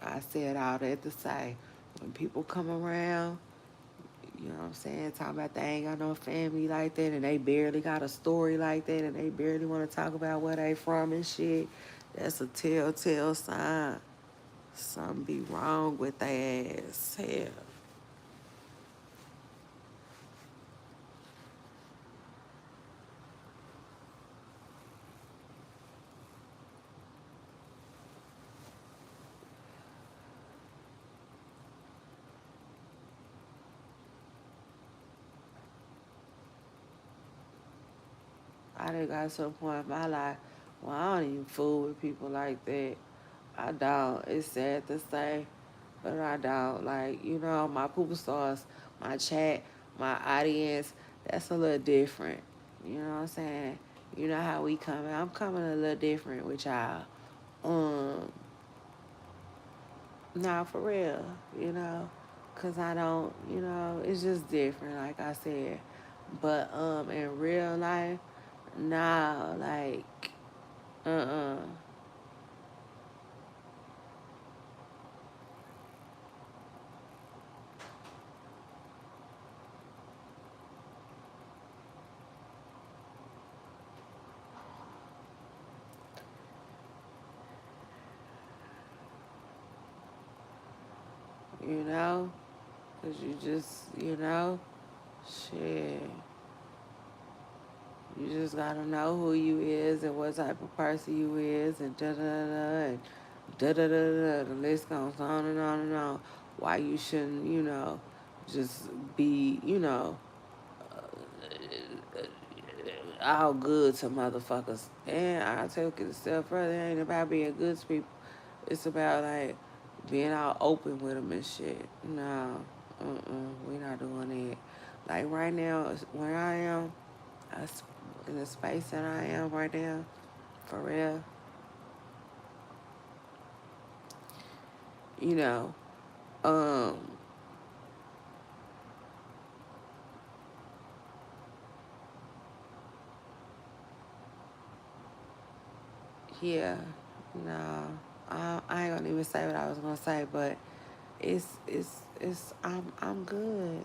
I said all that to say. When people come around, you know what I'm saying, talking about they ain't got no family like that and they barely got a story like that and they barely want to talk about where they from and shit, that's a telltale sign. Something be wrong with their ass. Hell. I done got to a point in my life where I don't even fool with people like that. I don't. It's sad to say, but I don't. Like, you know, my pooper stars, my chat, my audience, that's a little different. You know what I'm saying? You know how we coming. I'm coming a little different with y'all. Um, nah, for real, you know, cause I don't, you know, it's just different, like I said. But in real life, nah, like, uh-uh. You know, cause you just, you know, shit. You just gotta know who you is and what type of person you is and da da da and da da da da. The list goes on and on and on. Why you shouldn't, you know, just be, you know, all good to motherfuckers. And I take it a step further. It ain't about being good to people. It's about like being all open with them and shit. No, we not doing that. Like right now, where I am, in the space that I am right now, for real, you know, um, yeah, no, I ain't gonna even say what I was gonna say, but I'm good.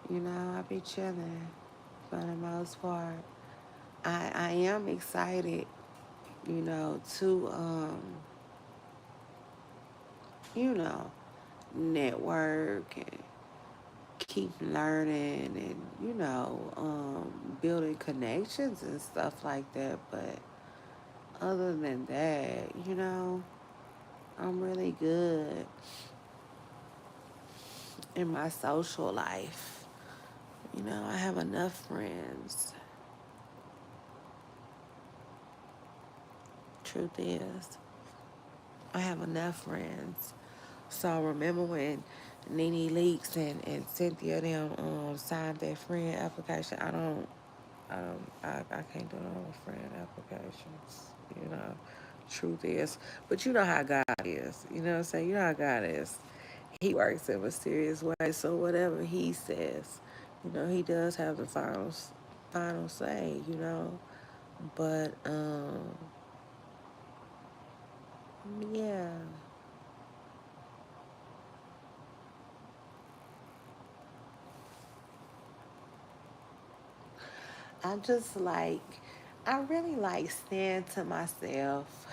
You know, I be chilling for the most part. I am excited, you know, to you know, network and keep learning and, you know, building connections and stuff like that. But other than that, you know, I'm really good in my social life. You know, I have enough friends. Truth is, I have enough friends. So remember when Nene Leaks and Cynthia them signed their friend application? I can't do no friend applications. You know, truth is, but you know how God is. You know what I'm saying? You know how God is. He works in mysterious ways. So whatever He says, you know, He does have the final say. You know, but yeah. I just like, I really like staying to myself.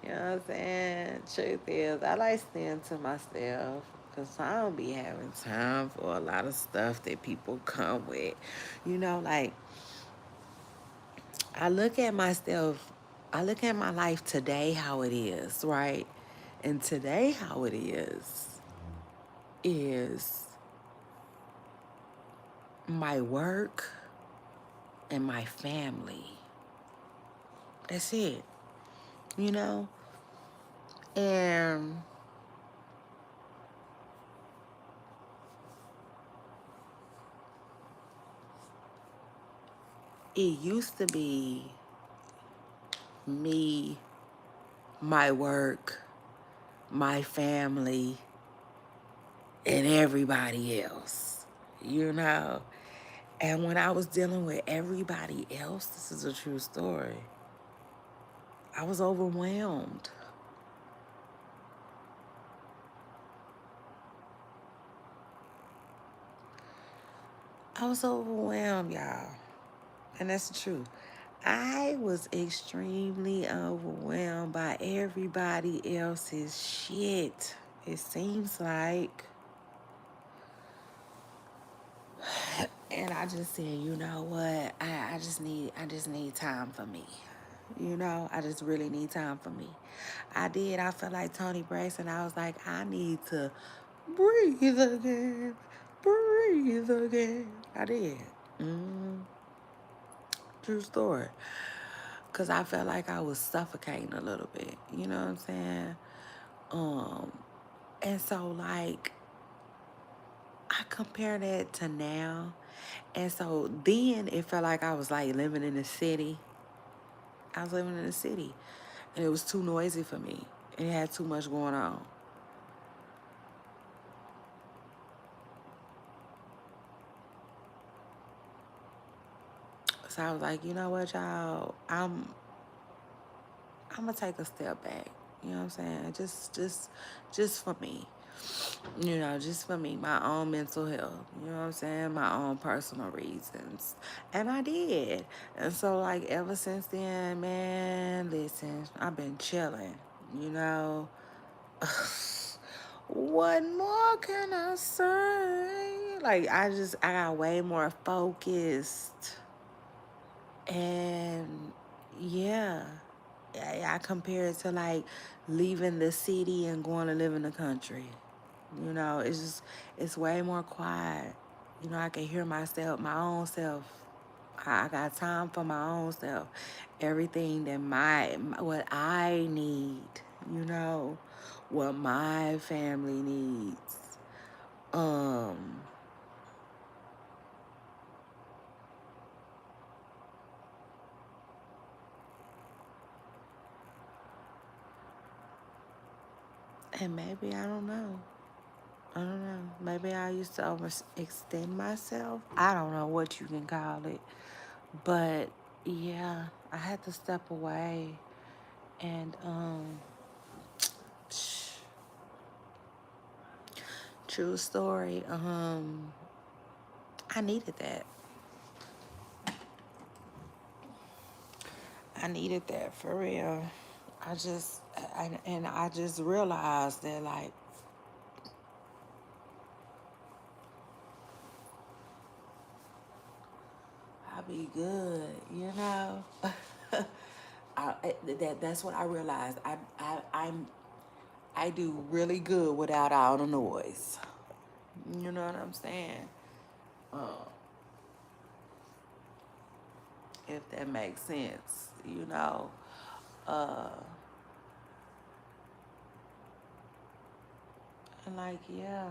You know what I'm saying? Truth is, I like staying to myself because I don't be having time for a lot of stuff that people come with. You know, like, I look at myself, I look at my life today how it is, right? And today how it is my work and my family. That's it, you know? And it used to be me, my work, my family, and everybody else, you know? And when I was dealing with everybody else, this is a true story, I was overwhelmed. I was overwhelmed, y'all. And that's the truth. I was extremely overwhelmed by everybody else's shit. It seems like. And I just said, you know what? I just need time for me. I just really need time for me. I did. I felt like Tony Braxton. I was like, I need to breathe again. Breathe again. I did. Mm, true story. Because I felt like I was suffocating a little bit. You know what I'm saying? Um, and so, like, I compare that to now. And so then it felt like I was like living in the city. I was living in the city. And it was too noisy for me. And it had too much going on. So I was like, you know what, y'all? I'm gonna take a step back. You know what I'm saying? Just for me. Just for me, my own mental health. You know what I'm saying? My own personal reasons. And I did. And so like ever since then, man, listen, I've been chilling, you know. What more can I say? Like I got way more focused. And yeah, I compare it to like leaving the city and going to live in the country. It's way more quiet. I can hear myself, my own self. I got time for my own self. Everything that what I need, you know, what my family needs. Um, and maybe I don't know. I don't know. Maybe I used to overextend myself. I don't know what you can call it. But yeah, I had to step away and true story. I needed that. I needed that for real. I just realized that like I'll be good, you know. That's what I realized. I do really good without all the noise. You know what I'm saying? Uh, if that makes sense, you know. Uh, and like yeah.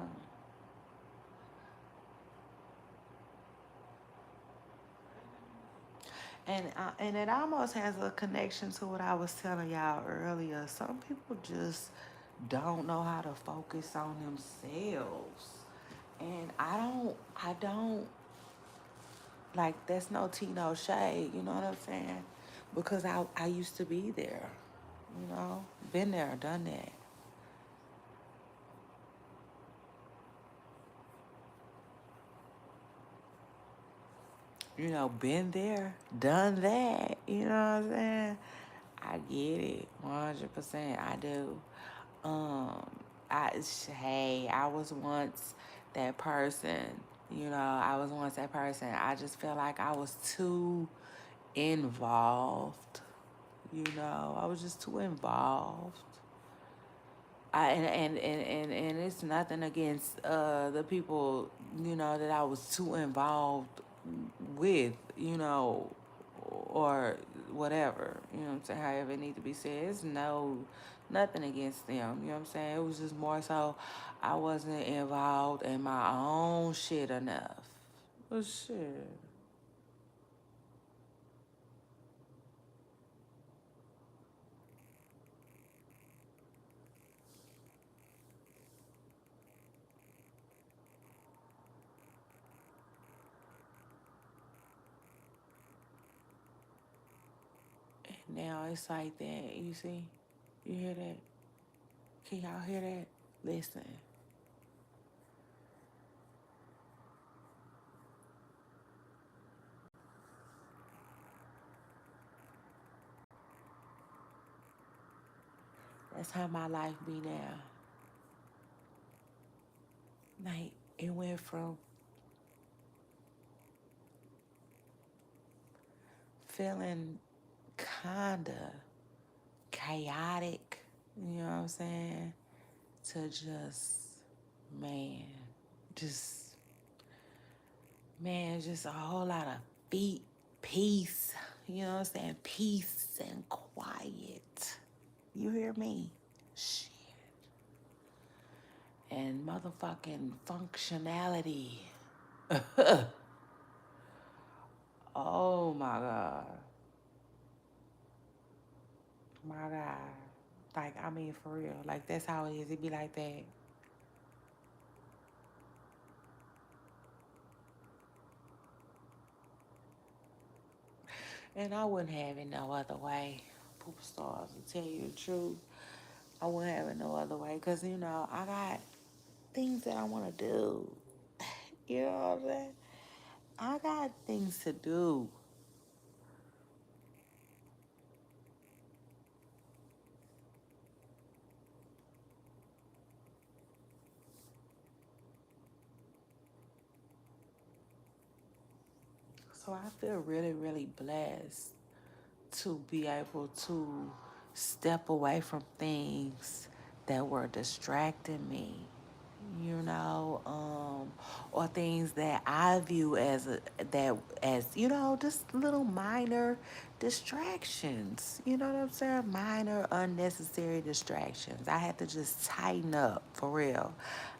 And it almost has a connection to what I was telling y'all earlier. Some people just don't know how to focus on themselves. And I don't like that's no tea, no shade, you know what I'm saying? Because I used to be there, been there, done that. Been there, done that, you know what I'm saying? I get it, 100%. I do. Um, hey, I was once that person. I was once that person. I just felt like I was too involved. I was just too involved. And it's nothing against the people that I was too involved with, or whatever, what I'm saying, however it need to be said. It's nothing against them, you know what I'm saying? It was just more so I wasn't involved in my own shit enough. Well, shit. And now it's like that, you see? You hear that? Can y'all hear that? Listen. That's how my life be now. Like, it went from feeling kinda chaotic, you know what I'm saying, to just, man, just, man, just a whole lot of peace, you know what I'm saying, peace and quiet. You hear me? Shit. And motherfucking functionality. Oh my God. My God. Like, I mean, for real. Like, that's how it is. It be like that. And I wouldn't have it no other way. Poop stars, to tell you the truth. I wouldn't have it no other way. Because, you know, I got things that I want to do. You know what I'm saying? I got things to do. So I feel really, really blessed to be able to step away from things that were distracting me, you know, or things that I view as you know, just little minor distractions. You know what I'm saying? Minor unnecessary distractions. I had to just tighten up for real,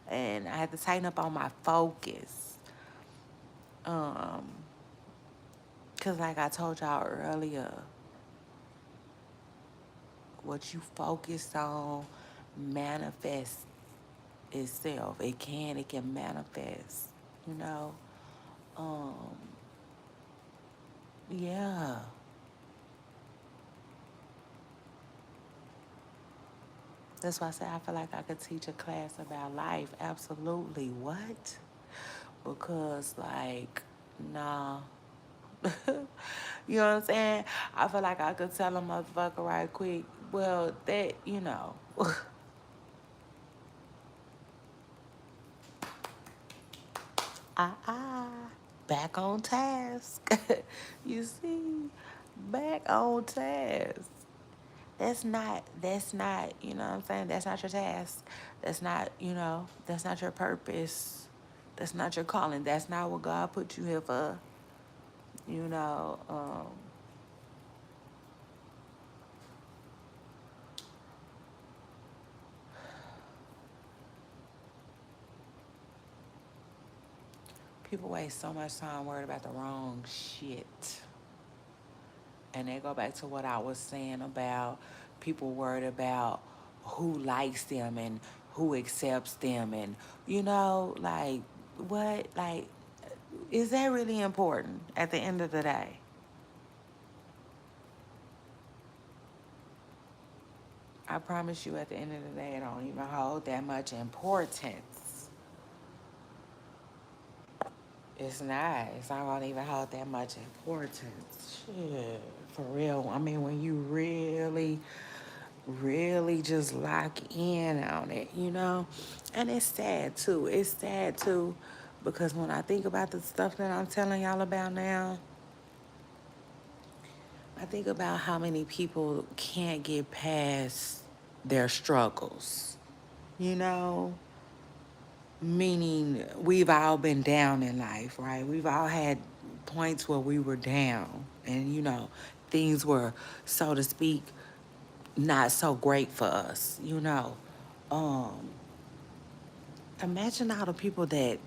and I had to tighten up on my focus. Um, Cause like I told y'all earlier, what you focus on manifests itself. It can manifest, you know. Um, yeah. That's why I say I feel like I could teach a class about life. Absolutely. What? Because like, nah. You know what I'm saying? I feel like I could tell a motherfucker right quick, well, that, you know. Ah. Back on task. You see? Back on task. That's not, you know what I'm saying? That's not your task. That's not, you know, that's not your purpose. That's not your calling. That's not what God put you here for. You know, people waste so much time worried about the wrong shit. And they go back to what I was saying about people worried about who likes them and who accepts them, and you know, like, what, like, is that really important at the end of the day? I promise you, at the end of the day, it don't even hold that much importance. It's not gonna even hold that much importance. Shit, for real. I mean, when you really, really just lock in on it, you know? And it's sad too. It's sad too, because when I think about the stuff that I'm telling y'all about now, I think about how many people can't get past their struggles, you know? Meaning, we've all been down in life, right? We've all had points where we were down, and you know, things were, so to speak, not so great for us, you know. Um, Imagine all the people that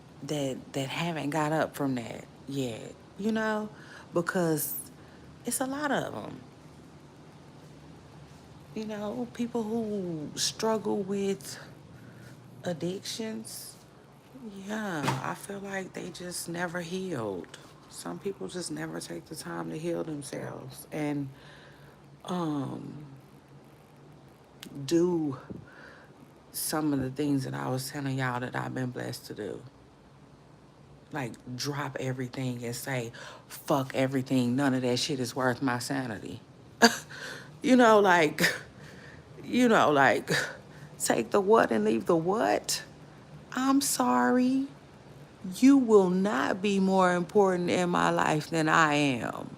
haven't got up from that yet, you know, because it's a lot of them. You know, people who struggle with addictions. Yeah, I feel like they just never healed. Some people just never take the time to heal themselves and um, do some of the things that I was telling y'all that I've been blessed to do. Like, drop everything and say, fuck everything. None of that shit is worth my sanity. You know, like, like take the what and leave the what. I'm sorry. You will not be more important in my life than I am.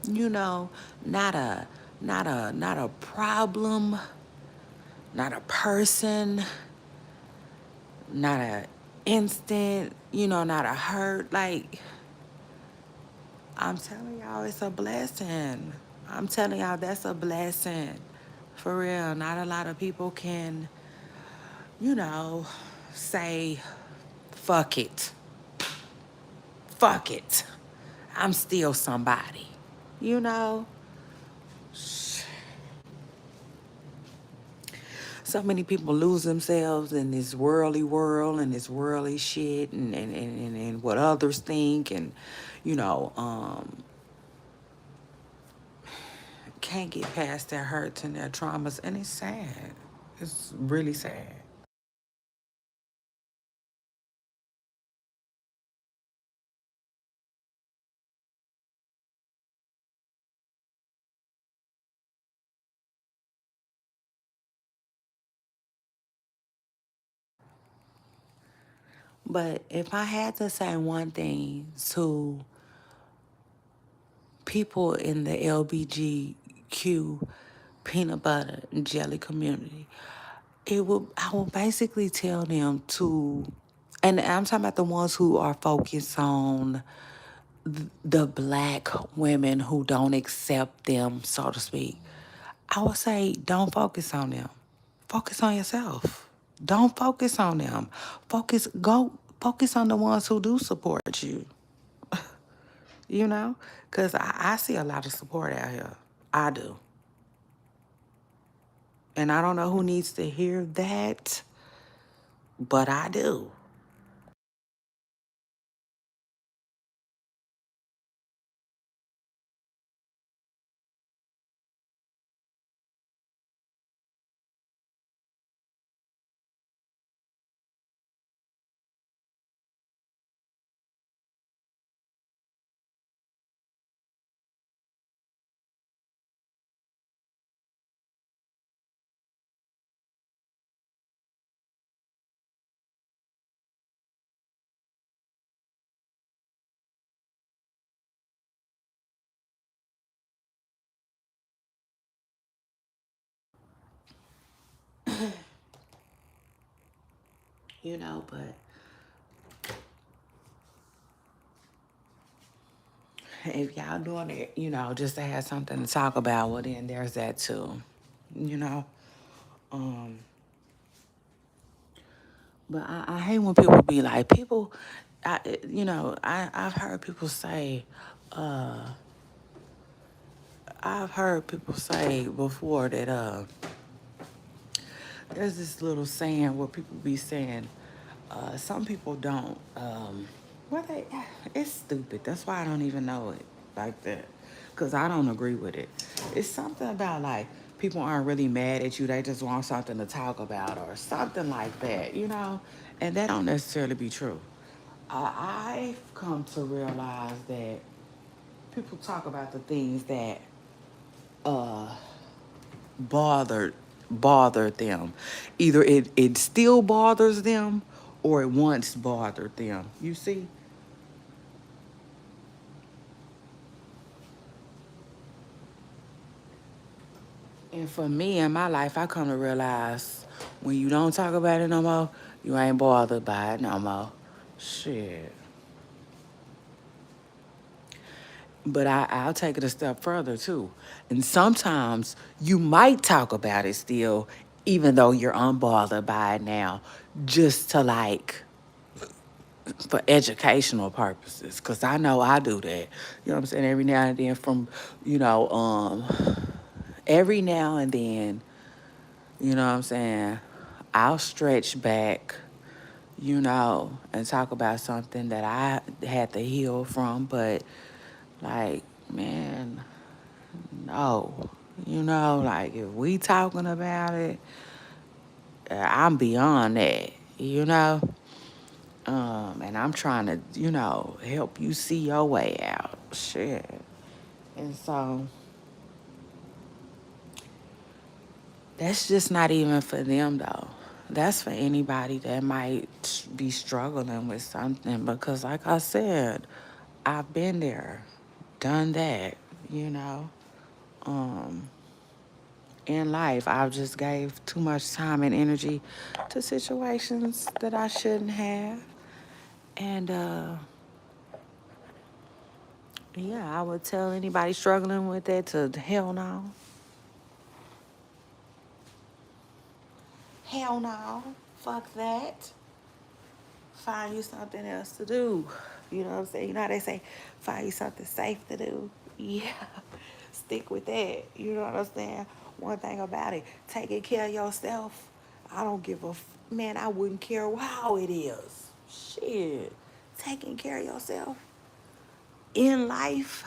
you know, not a not a problem, not a person, not a instant, not a hurt. Like, I'm telling y'all, it's a blessing. I'm telling y'all, that's a blessing. For real. Not a lot of people can, you know, say, fuck it. Fuck it. I'm still somebody. You know? So many people lose themselves in this worldly world and this worldly shit and what others think and, you know, um, can't get past their hurts and their traumas. And it's sad. It's really sad. But if I had to say one thing to people in the LBGQ peanut butter and jelly community, I will basically tell them to, and I'm talking about the ones who are focused on the black women who don't accept them, so to speak. I would say don't focus on them. Focus on yourself. Don't focus on them. Focus on the ones who do support you. You know? Because I see a lot of support out here. I do. And I don't know who needs to hear that, but I do. But if y'all doing it, just to have something to talk about, well, then there's that too, you know? Um, but I hate when people be like, I've heard people say, before that, there's this little saying where people be saying, some people don't, well, it's stupid. That's why I don't even know it like that. Because I don't agree with it. It's something about like, people aren't really mad at you. They just want something to talk about or something like that, you know? And that don't necessarily be true. I've come to realize that people talk about the things that uh, bothered bothered them. Either it still bothers them or it once bothered them. You see? And for me in my life, I come to realize when you don't talk about it no more, you ain't bothered by it no more. Shit. But I'll take it a step further too. And sometimes you might talk about it still, even though you're unbothered by it now, just to like for educational purposes. Cause I know I do that. You know what I'm saying? Every now and then every now and then, you know what I'm saying? I'll stretch back, and talk about something that I had to heal from, but like, man, no. Like if we talking about it, I'm beyond that. you know? And I'm trying to, help you see your way out. Shit. And so that's just not even for them though. That's for anybody that might be struggling with something because like I said, I've been there, done that, you know. Um in life, I've just gave too much time and energy to situations that I shouldn't have. And yeah, I would tell anybody struggling with that to hell no. Hell no. Fuck that. Find you something else to do. You know what I'm saying? You know how they say, find you something safe to do? Yeah. Stick with that. You know what I'm saying? One thing about it, taking care of yourself, I don't give a man, I wouldn't care how it is. Shit. Taking care of yourself in life,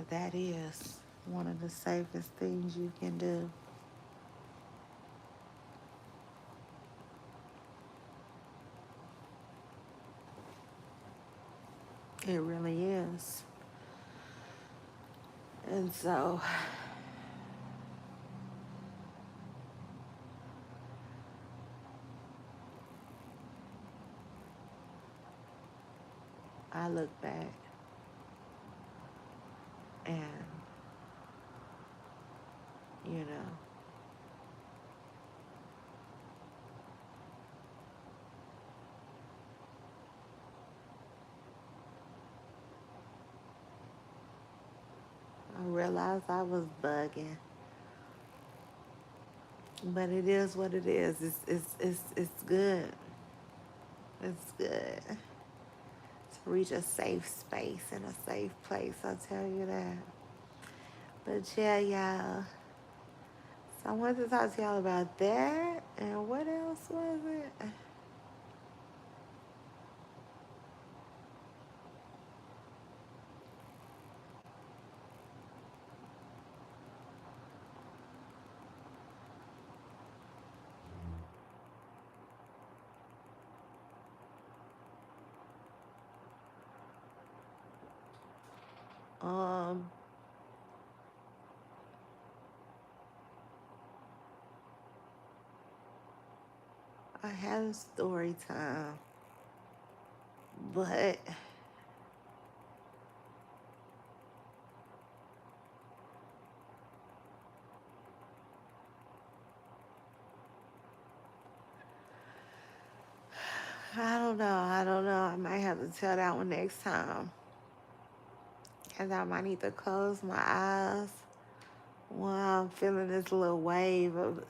that is one of the safest things you can do. It really is. And so I look back and, you know, I realized I was bugging. But it is what it is. It's good. It's good to reach a safe space and a safe place. I'll tell you that. But yeah, y'all. So I wanted to talk to y'all about that. And what else was it? Um, I had a story time, but I don't know. I don't know. I might have to tell that one next time. Because I might need to close my eyes while I'm feeling this little wave of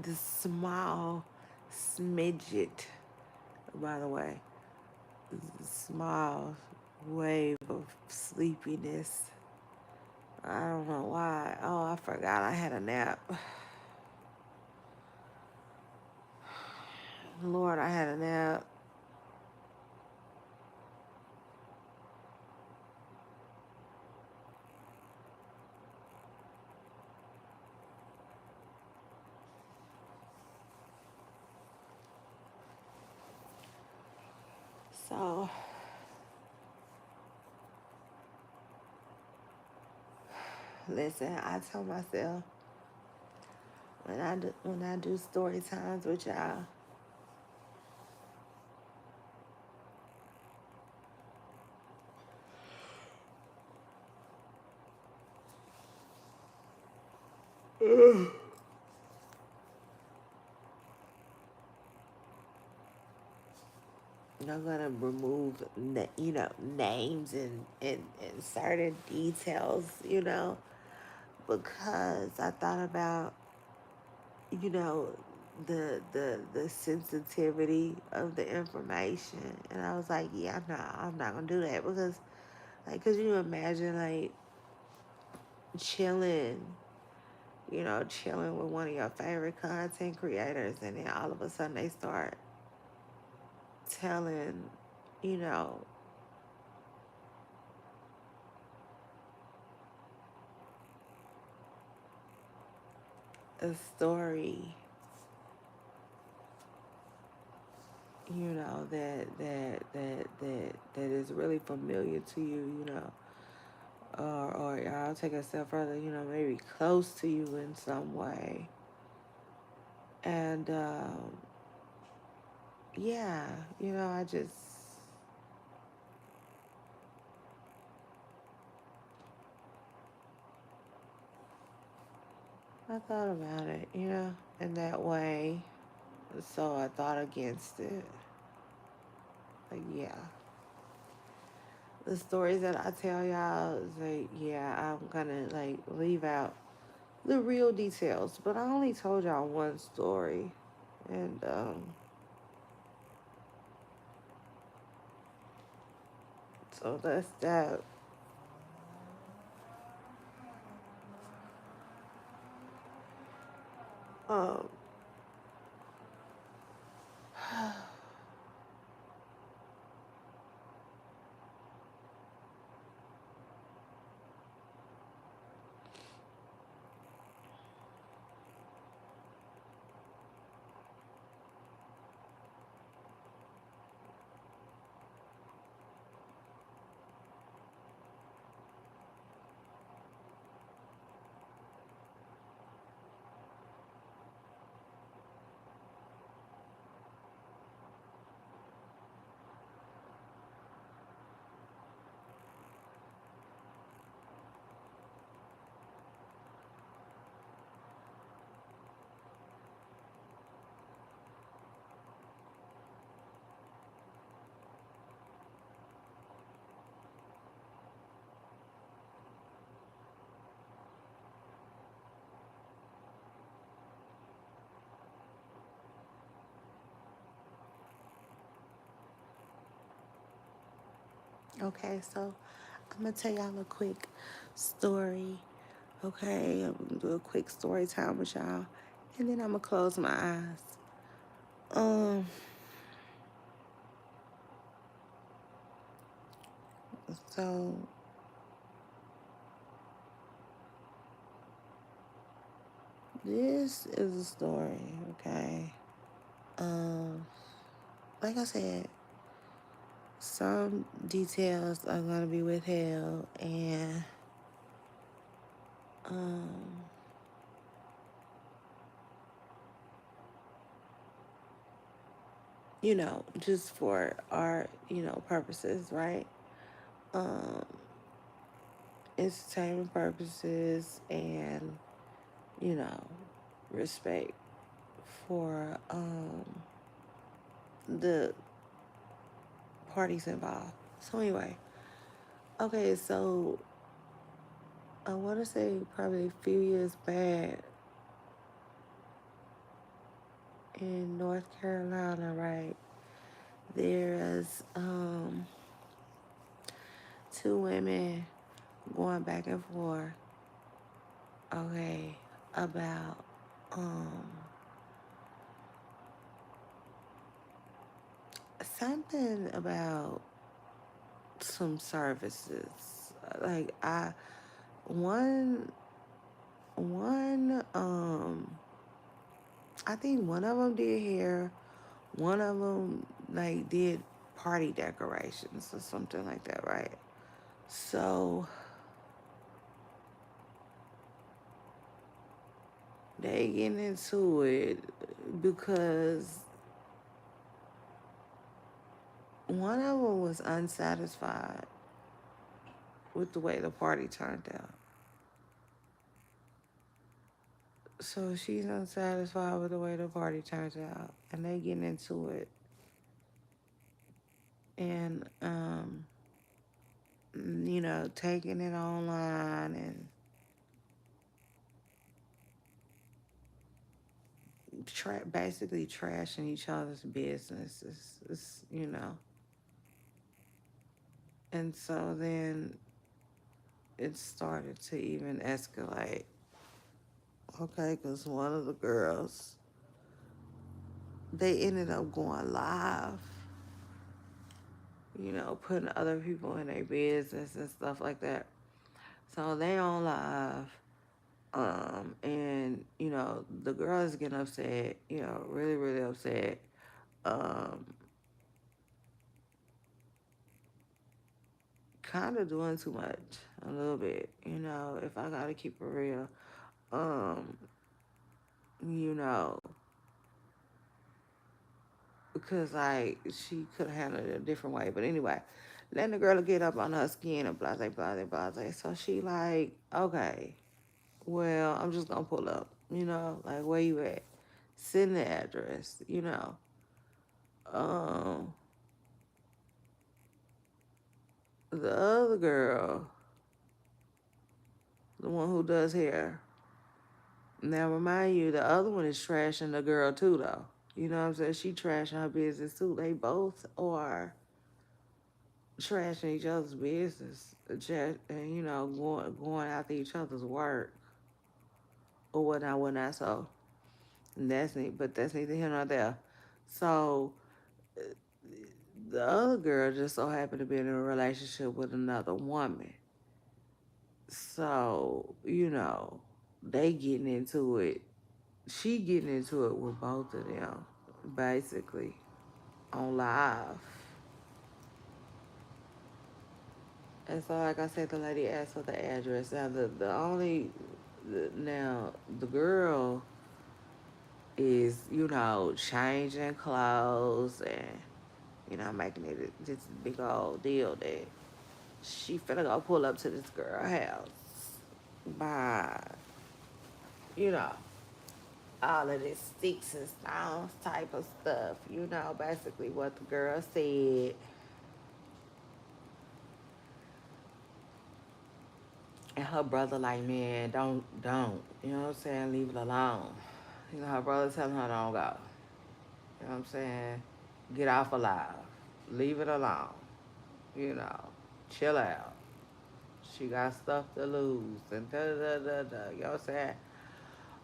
this small smidget, by the way. This small wave of sleepiness. I don't know why. Oh, I forgot I had a nap. Lord, I had a nap. So, listen, I tell myself when I do story times with y'all, I'm gonna remove, names and certain details, because I thought about, you know, the sensitivity of the information, and I was like, yeah, no, I'm not gonna do that because, like, could you imagine like chilling chilling with one of your favorite content creators, and then all of a sudden they start telling, you know, a story, that is really familiar to you, or I'll take a step further, maybe close to you in some way. And yeah, I thought about it, in that way. So I thought against it. Like, yeah. The stories that I tell y'all is like, yeah, I'm gonna like leave out the real details. But I only told y'all one story. And so that's that. Um okay, so I'm gonna tell y'all a quick story. Okay, I'm gonna do a quick story time with y'all. And then I'm gonna close my eyes. Um so this is a story, okay? Um like I said, some details are gonna be withheld, and um just for our, purposes, right? Um Entertainment purposes, and, you know, respect for the parties involved. So anyway, okay, so I want to say probably a few years back in North Carolina, right? There's two women going back and forth, okay, about um something about some services. Like one one I think one of them did hair, one of them like did party decorations or something like that, right? So they getting into it because one of them was unsatisfied with the way the party turned out. So she's unsatisfied with the way the party turns out, and they getting into it, and taking it online and basically trashing each other's business. And so then it started to even escalate. Okay, because one of the girls, they ended up going live, putting other people in their business and stuff like that. So they on live, and the girl is getting upset, really, really upset. Um, Kind of doing too much, a little bit, if I gotta keep it real. Um, you know, because like she could have handled it a different way. But anyway, letting the girl get up on her skin and blah blah blah blah blah. So she like, okay, well, I'm just gonna pull up, like where you at? Send the address, Um, the other girl, the one who does hair. Now remind you, the other one is trashing the girl too, though. You know what I'm saying? She trashing her business too. They both are trashing each other's business, and going after each other's work or whatnot, whatnot. So that's neat, but that's neither here nor there. So the other girl just so happened to be in a relationship with another woman. So they getting into it. She getting into it with both of them, basically on live. And so, like I said, the lady asked for the address. Now, now the girl is, changing clothes and, making it this big old deal that she finna go pull up to this girl house by, you know, all of this sticks and stones type of stuff. Basically what the girl said. And her brother like, man, don't. You know what I'm saying? Leave it alone. Her brother telling her don't go. You know what I'm saying? Get off alive. Leave it alone. You know, chill out. She got stuff to lose and da da da da. You know what I'm saying?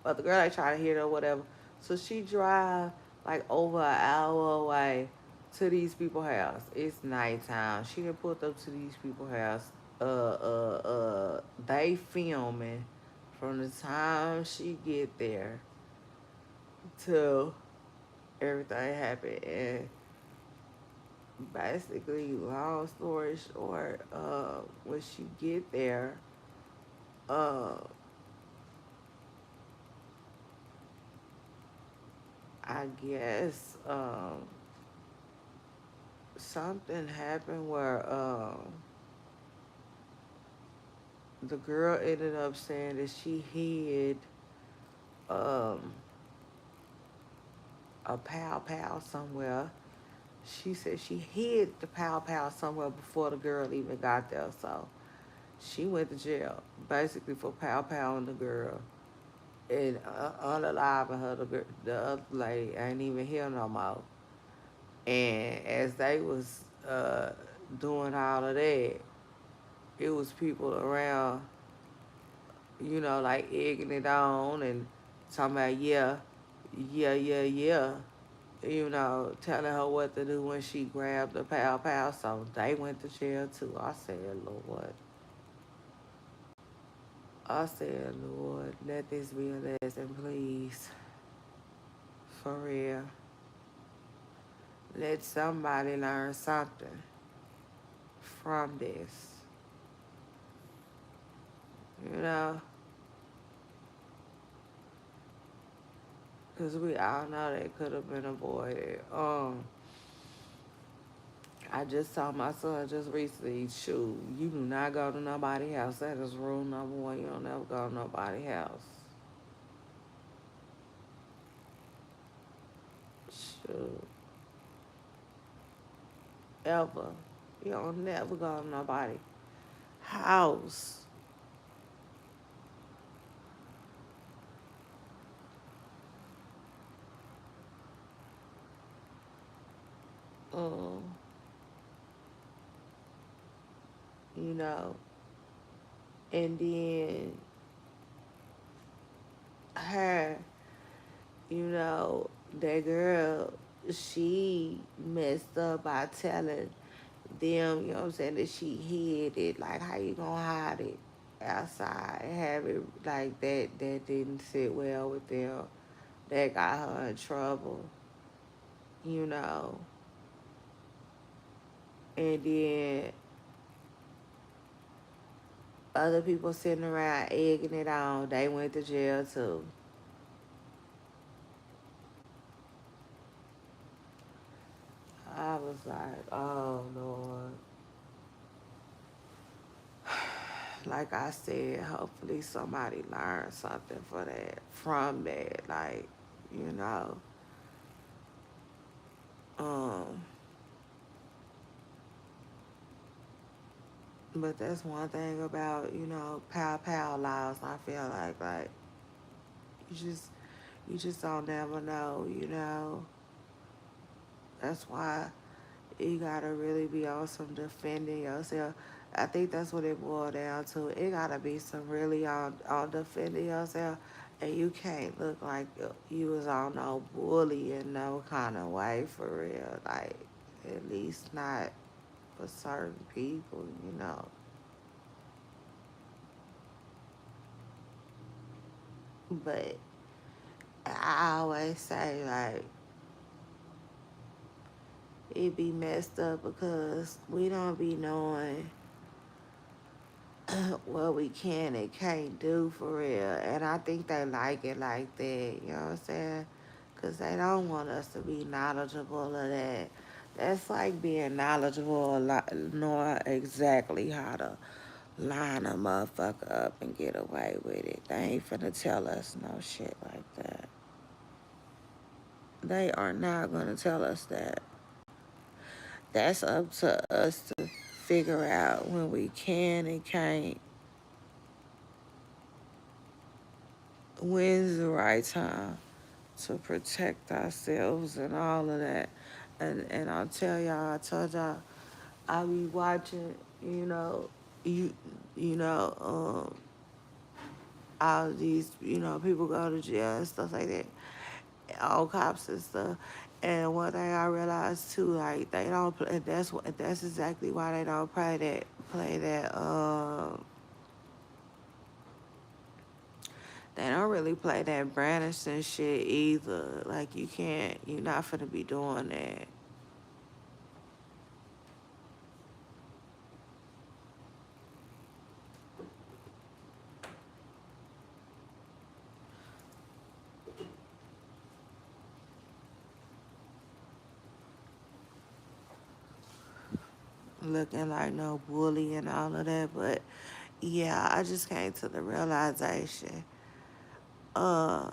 But the girl ain't trying to hear it or whatever. So she drive like over an hour away to these people's house. It's nighttime. She done pulled up to these people's house. They filming from the time she get there till everything happened. And basically, long story short, when she get there, uh, I guess something happened where the girl ended up saying that she hid um, a pow pow somewhere. She said she hid the pow pow somewhere before the girl even got there. So she went to jail basically for pow powing the girl and unaliving her. The other lady ain't even here no more. And as they was doing all of that, it was people around, like egging it on and talking about, yeah, yeah, yeah, yeah, telling her what to do when she grabbed the pow pow. So they went to jail too. I said, Lord. I said, Lord, let this be a lesson, please. For real. Let somebody learn something from this. You know? Because we all know that could have been avoided. I just told my son just recently, shoot, you do not go to nobody's house. That is rule number one. You don't ever go to nobody's house. Shoot. Ever. You don't never go to nobody's house. Um, you know. And then you know, that girl, she messed up by telling them, you know what I'm saying, that she hid it. Like, how you gonna hide it outside and have it like that? That didn't sit well with them. That got her in trouble, you know. And then other people sitting around egging it on, they went to jail too. I was like, oh Lord. Like I said, hopefully somebody learned something for that from that. Like, you know. Um, but that's one thing about, you know, pow pow laws. I feel like you just you just don't never know, you know. That's why you gotta really be on some defending yourself. I think that's what it boiled down to. It gotta be some really on defending yourself, and you can't look like you was on no bully in no kind of way for real. Like, at least not for certain people, you know. But I always say like it be messed up because we don't be knowing what we can and can't do for real. And I think they like it like that, you know what I'm saying? Because they don't want us to be knowledgeable of that. That's like being knowledgeable, knowing exactly how to line a motherfucker up and get away with it. They ain't finna tell us no shit like that. They are not gonna tell us that. That's up to us to figure out when we can and can't. When's the right time to protect ourselves and all of that. And I'll tell y'all, I told y'all, I be watching, you know, you you know, all of these, you know, people go to jail and stuff like that, all cops and stuff. And one thing I realized too, like they don't play. That's exactly why they don't play that. They don't really play that Branderson shit either. Like you can't, you're not finna be doing that. Looking like no bully and all of that. But yeah, I just came to the realization, uh,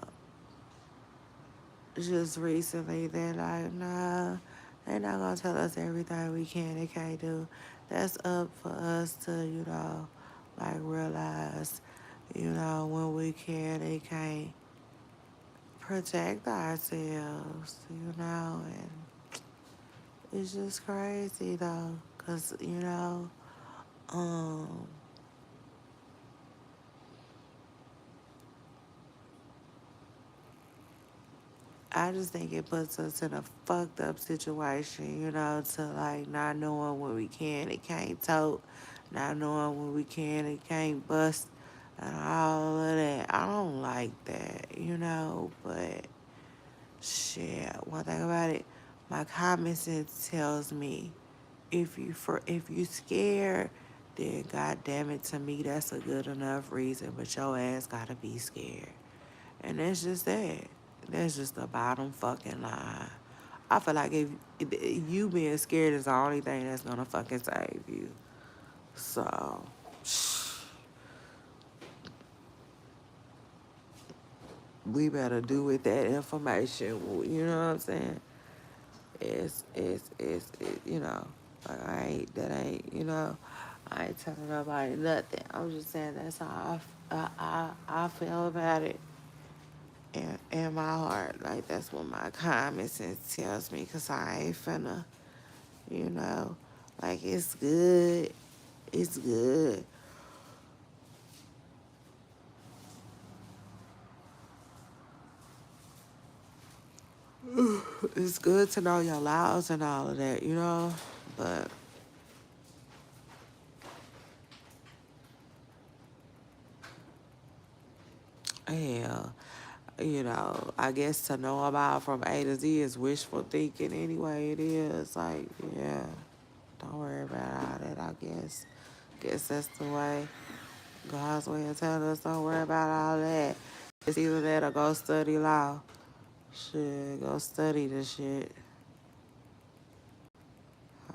just recently that like, nah, they're not gonna tell us everything we can and can't do. That's up for us to, you know, like realize, you know, when we can and can't protect ourselves, you know, and it's just crazy though, cause you know, um, I just think it puts us in a fucked up situation, you know, to like not knowing when we can and can't tote, not knowing when we can and can't bust, and all of that. I don't like that, you know, but shit, one thing about it, my common sense tells me if you scared, then god damn it, to me that's a good enough reason, but your ass gotta be scared. And that's just that. That's just the bottom fucking line. I feel like if you being scared is the only thing that's gonna fucking save you. So, we better do with that information. You know what I'm saying? You know, like you know, I ain't telling nobody nothing. I'm just saying that's how I feel about it. In my heart, like that's what my common sense tells me, cause I ain't finna, you know, like it's good. It's good to know your laws and all of that, you know? But, yeah, I guess to know about from A to Z is wishful thinking anyway. It is. Like, yeah, don't worry about all that, I guess. Guess that's the way. God's way of telling us don't worry about all that. It's either that or go study law. Shit, go study this shit.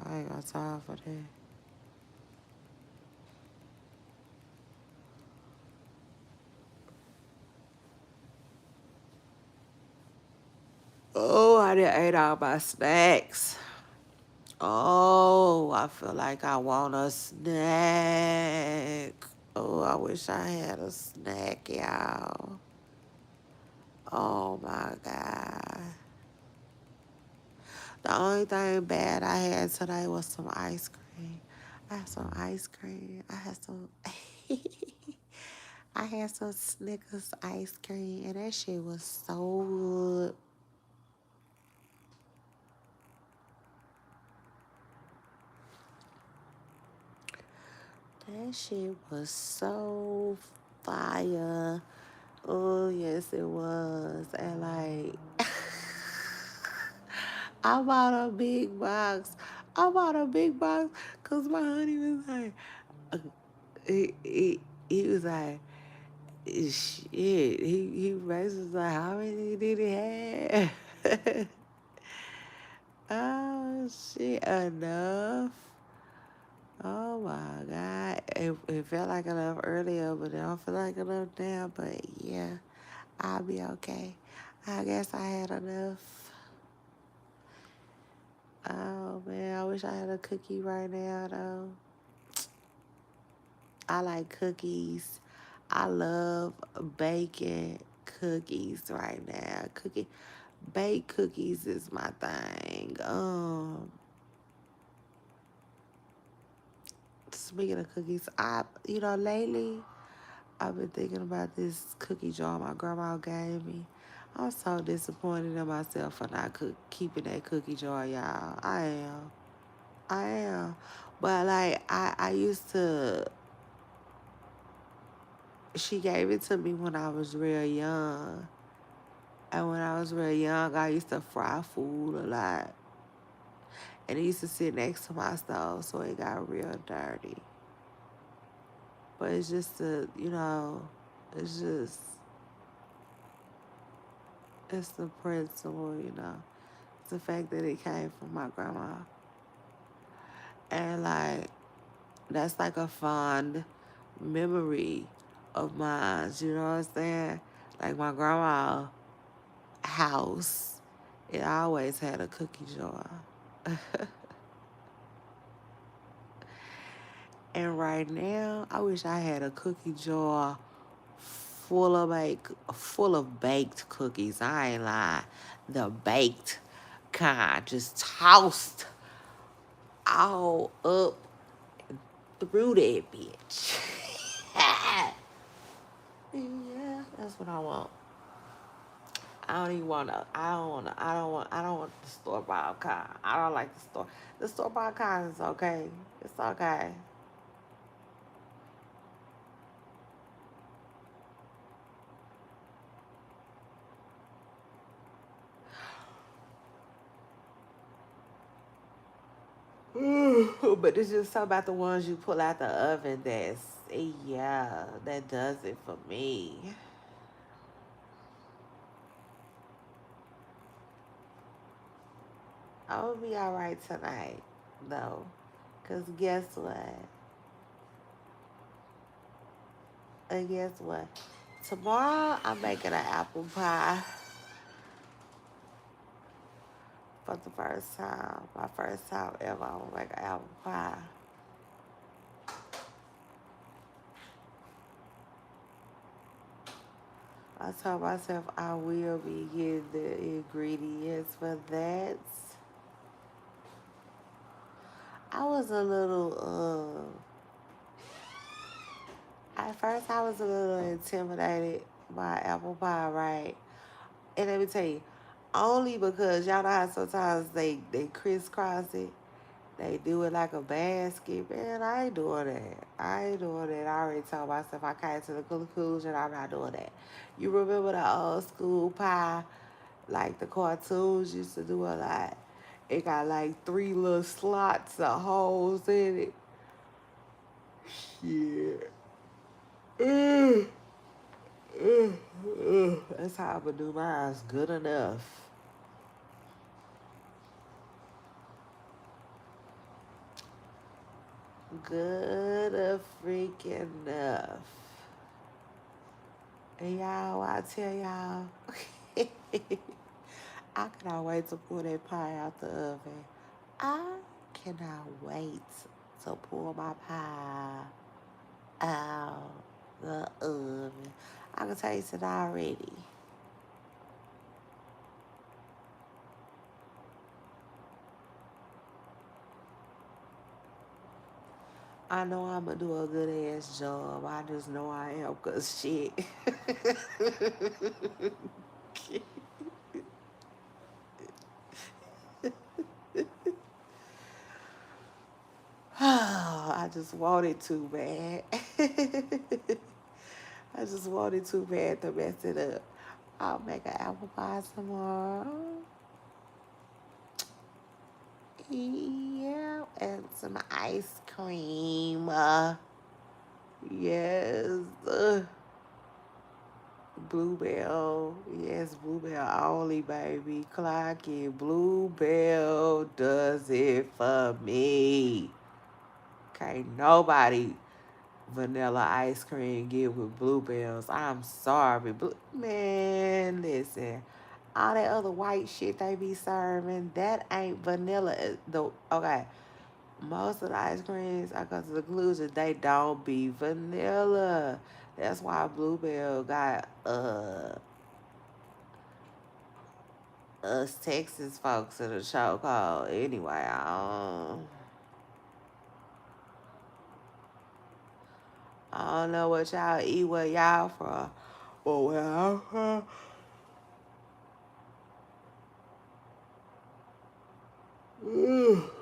I ain't got time for that. Oh, I done ate all my snacks. Oh, I feel like I want a snack. Oh, I wish I had a snack, y'all. Oh my God. The only thing bad I had today was some ice cream. I had some ice cream. I had some I had some Snickers ice cream and that shit was so good. That shit was so fire. Oh, yes, it was. And like, I bought a big box. I bought a big box because my honey was like, uh, he was like, shit. He basically was like, how many did he have? Oh, shit, enough. Oh my God. It felt like enough earlier, but it don't feel like enough now. But yeah, I'll be okay. I guess I had enough. Oh man, I wish I had a cookie right now though. I like cookies. I love baking cookies right now. Baked cookies is my thing. Speaking of cookies, lately I've been thinking about this cookie jar my grandma gave me. I'm so disappointed in myself for not keeping that cookie jar, y'all. I am. I am. But like I used to she gave it to me when I was real young. And when I was real young, I used to fry food a lot. And it used to sit next to my stove, so it got real dirty. But it's just it's just, it's the principle. It's the fact that it came from my grandma. And like, that's like a fond memory of mine, you know what I'm saying? Like my grandma house, it always had a cookie jar. And right now, I wish I had a cookie jar full of baked cookies. I ain't lying. The baked kind, just tossed all up through that bitch. Yeah, that's what I want. I don't even want to. I don't want to. I don't want. I don't want the store bought kind. I don't like the store. The store bought kind is okay. It's okay. But it's just something about the ones you pull out the oven that does it for me. I will be all right tonight, though, cause guess what? Guess what? Tomorrow I'm making an apple pie for the first time. My first time ever. I'm gonna make an apple pie. I told myself I will be getting the ingredients for that. I was a little, at first I was a little intimidated by apple pie, right? And let me tell you, Only because y'all know how sometimes they crisscross it. They do it like a basket. Man, I ain't doing that. I ain't doing that. I already told myself I came to the conclusion I'm not doing that. You remember the old school pie? Like the cartoons used to do a lot. It got like three little slots of holes in it. Yeah. Ugh, That's how I'm gonna do mine. Good enough. Good a freaking enough. And y'all, I tell y'all, I cannot wait to pull that pie out the oven. I cannot wait to pull my pie out the oven. I can taste it already. I know I'm gonna do a good ass job. I just know I am, cause shit. I just want it too bad. I just want it too bad to mess it up. I'll make an apple pie tomorrow. Yeah, and some ice cream. Yes. Bluebell. Yes, Bluebell only, baby. Clock it. Bluebell does it for me. Can't nobody vanilla ice cream get with bluebells. I'm sorry. Man, listen. All that other white shit they be serving, that ain't vanilla. Okay, most of the ice creams, I come to the conclusion they don't be vanilla. That's why Bluebell got us Texas folks in the show called. Anyway, I don't know what y'all eat, where y'all from, but where I'm from,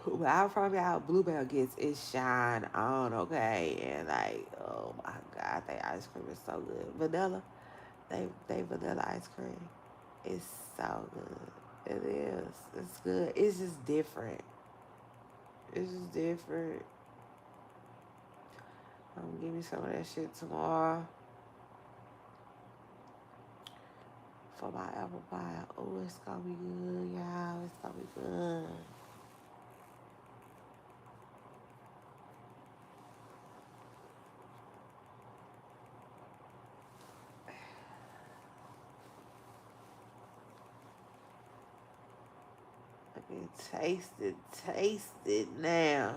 where I'm from, y'all, Bluebell gets its shine on, okay? And like, oh my God, they ice cream is so good. Vanilla, they vanilla ice cream. It's so good. It is. It's good. It's just different. It's just different. Give me some of that shit tomorrow for my apple pie. Oh, it's gonna be good, y'all. It's gonna be good. I can taste it now.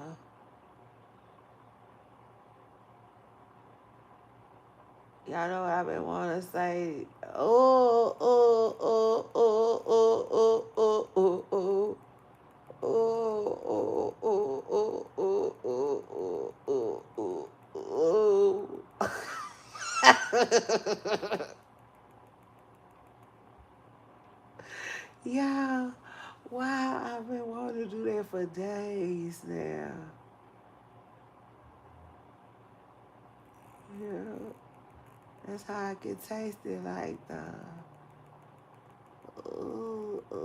Y'all know what I've been wanting to say. Oh, oh, oh, oh, oh, oh, oh, oh, oh. Oh, oh, oh, oh, oh, oh, oh, oh, oh, oh. Yeah, wow, I've been wanting to do that for days now. Yeah, that's how I can taste it like the. Ooh, ooh,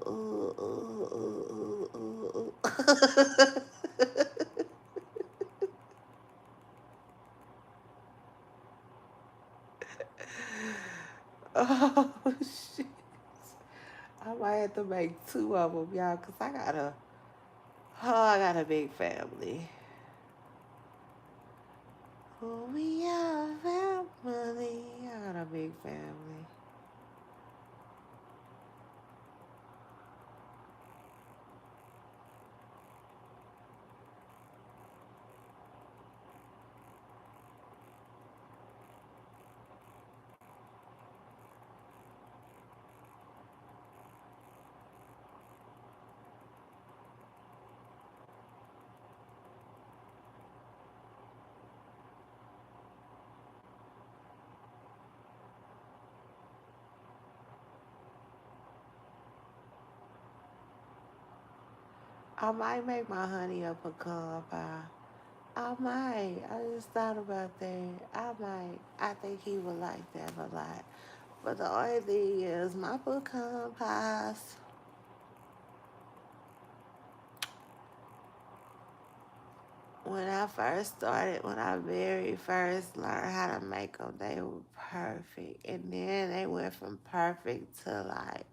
ooh, ooh, ooh, ooh, ooh. Oh shit! I might have to make two of them, y'all, cause I got a big family. Oh, we are family. I got a big family. I might make my honey a pecan pie. I might. I just thought about that. I might. I think he would like that a lot. But the only thing is, my pecan pies, when I very first learned how to make them, they were perfect. And then they went from perfect to like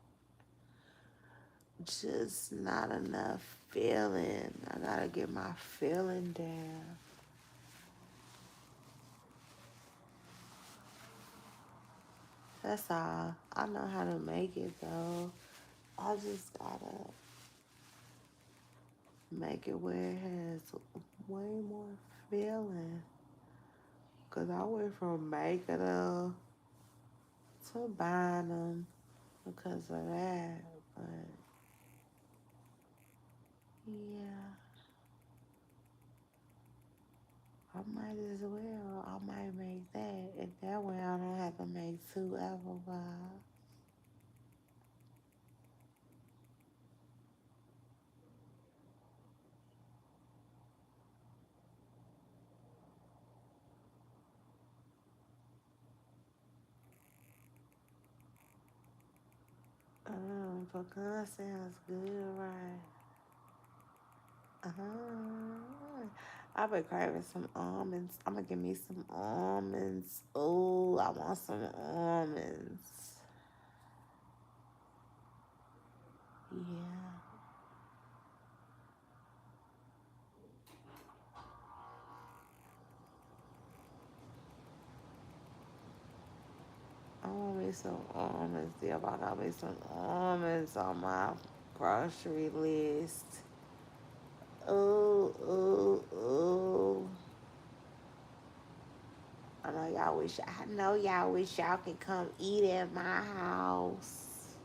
just not enough feeling. I gotta get my feeling down. That's all. I know how to make it though. I just gotta make it where it has way more feeling. Cause I went from making them to buying them because of that. But yeah, I might as well. I might make that. And that way I don't have to make two apple pies. Pecan sounds good, right? I've been craving some almonds. I'm gonna give me some almonds. Oh, I want some almonds. Yeah. I want me some almonds. Yeah, I got me some almonds on my grocery list. Oh, oh, oh. I know y'all wish y'all could come eat at my house.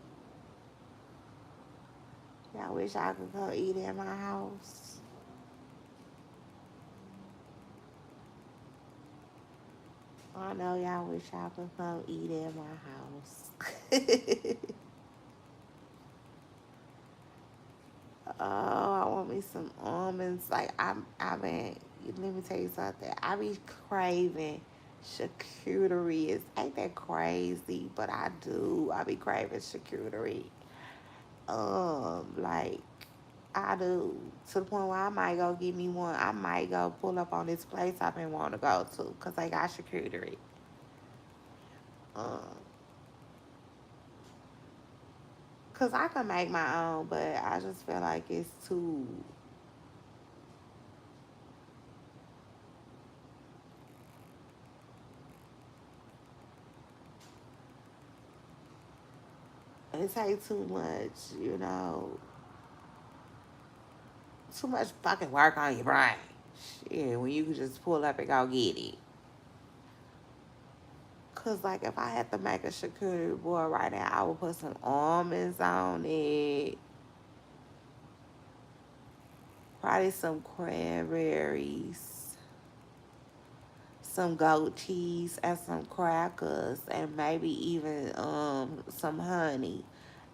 Y'all wish I could come eat at my house. I know y'all wish y'all could come eat at my house. Oh, I want me some almonds. Like I've been. Let me tell you something. I be craving charcuterie. Ain't that crazy? But I do. I be craving charcuterie. Like I do, to the point where I might go get me one. I might go pull up on this place I've been wanting to go to because they got charcuterie. Um, cause I can make my own, but I just feel like it's too. It takes too much, too much fucking work on your brain. Shit, when you can just pull up and go get it. Cause like if I had to make a charcuterie board right now, I would put some almonds on it, probably some cranberries, some goat cheese, and some crackers, and maybe even some honey.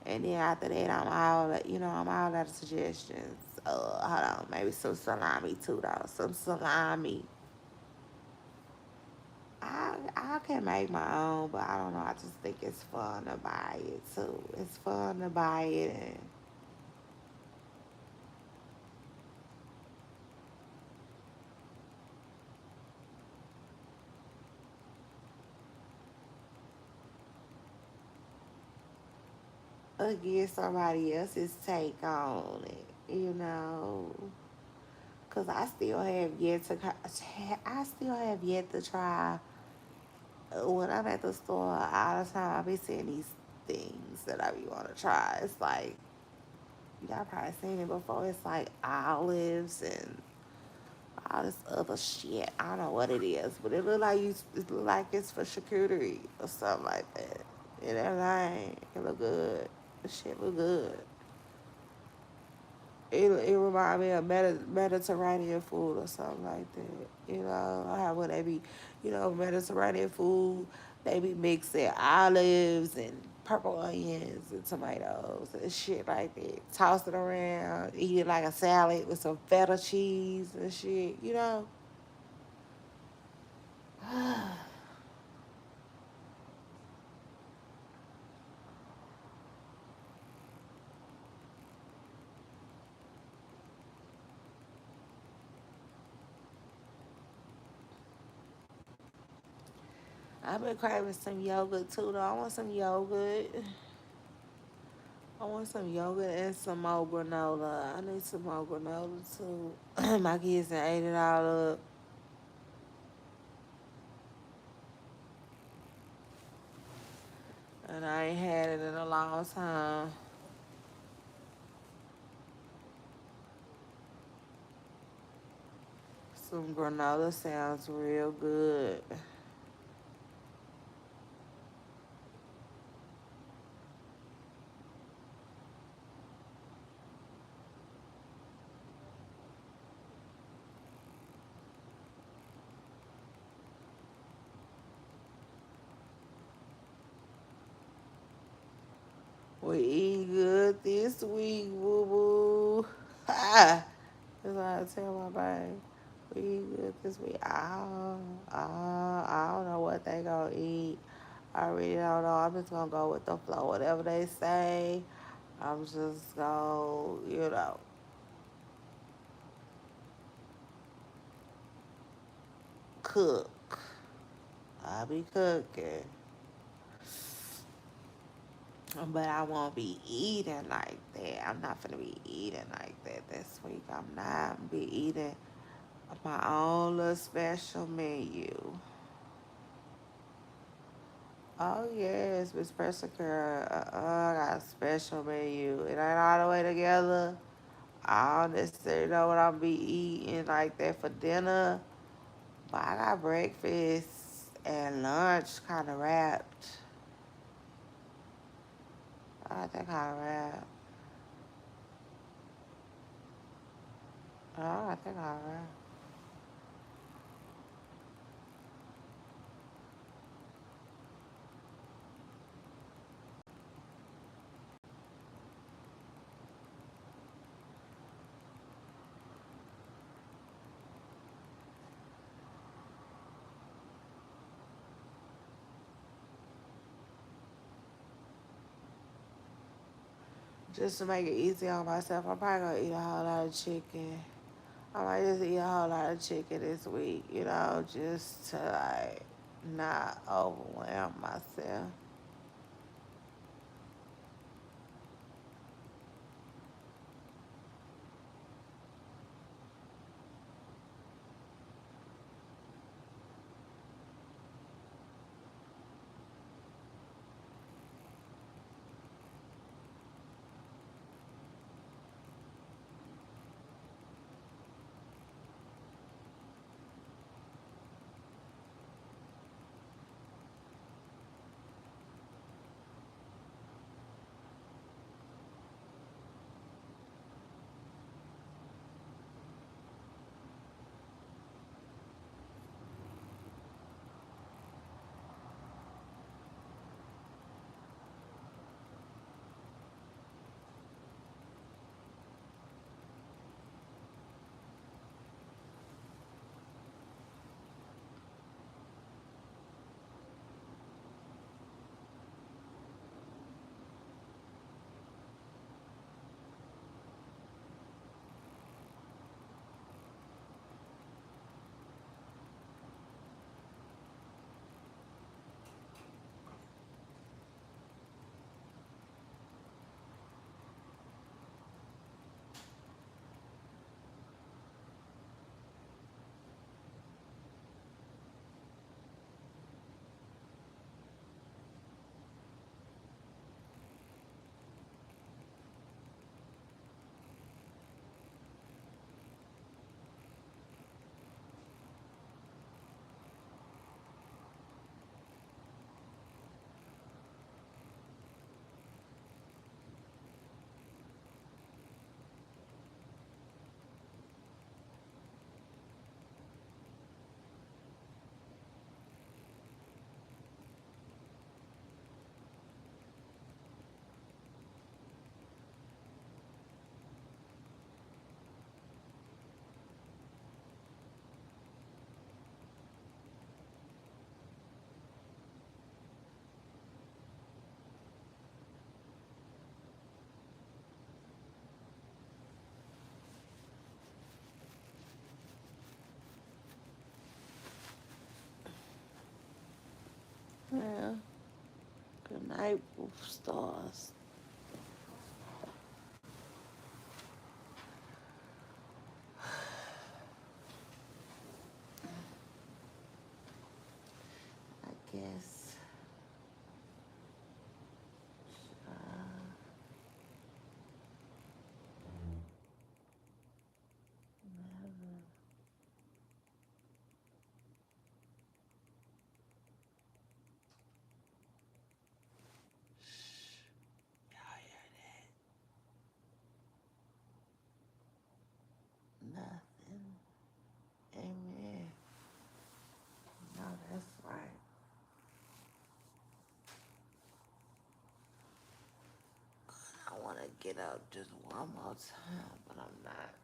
And then after that, I'm all out of suggestions. Hold on, maybe some salami too, though. Some salami. I can make my own, but I don't know. I just think it's fun to buy it too. It's fun to buy it, and get somebody else's take on it. Cause I still have yet to try. When I'm at the store, all the time I be seeing these things that I be want to try. It's like y'all probably seen it before. It's like olives and all this other shit. I don't know what it is, but it look like it's for charcuterie or something like that. And that ain't. It look good. The shit look good. It remind me of Mediterranean food or something like that. How would they be, Mediterranean food, they be mixing olives and purple onions and tomatoes and shit like that. Toss it around, eat it like a salad with some feta cheese and shit, you know? I've been craving some yogurt too, though. I want some yogurt. I want some yogurt and some more granola. I need some more granola too. My kids done ate it all up. And I ain't had it in a long time. Some granola sounds real good. We eat good this week, boo boo. Ha! That's what I tell my baby. We eat good this week. I don't know what they gonna eat. I really don't know. I'm just gonna go with the flow. Whatever they say, I'm just gonna, cook. I'll be cooking. But I won't be eating like that. I'm not gonna be eating like that this week. I'm not gonna be eating my own little special menu. Oh yes, Miss Special Girl. I got a special menu. It ain't all the way together. I don't necessarily know what I'm be eating like that for dinner. But I got breakfast and lunch kind of wrapped. I got that kind of wrapped. I got that kind of wrapped. Just to make it easy on myself, I'm probably gonna eat a whole lot of chicken. I might just eat a whole lot of chicken this week, just to like not overwhelm myself. man. Good night, stars. I guess. Y'all hear that? Nothing. Amen. No, that's right. I want to get up just one more time, but I'm not.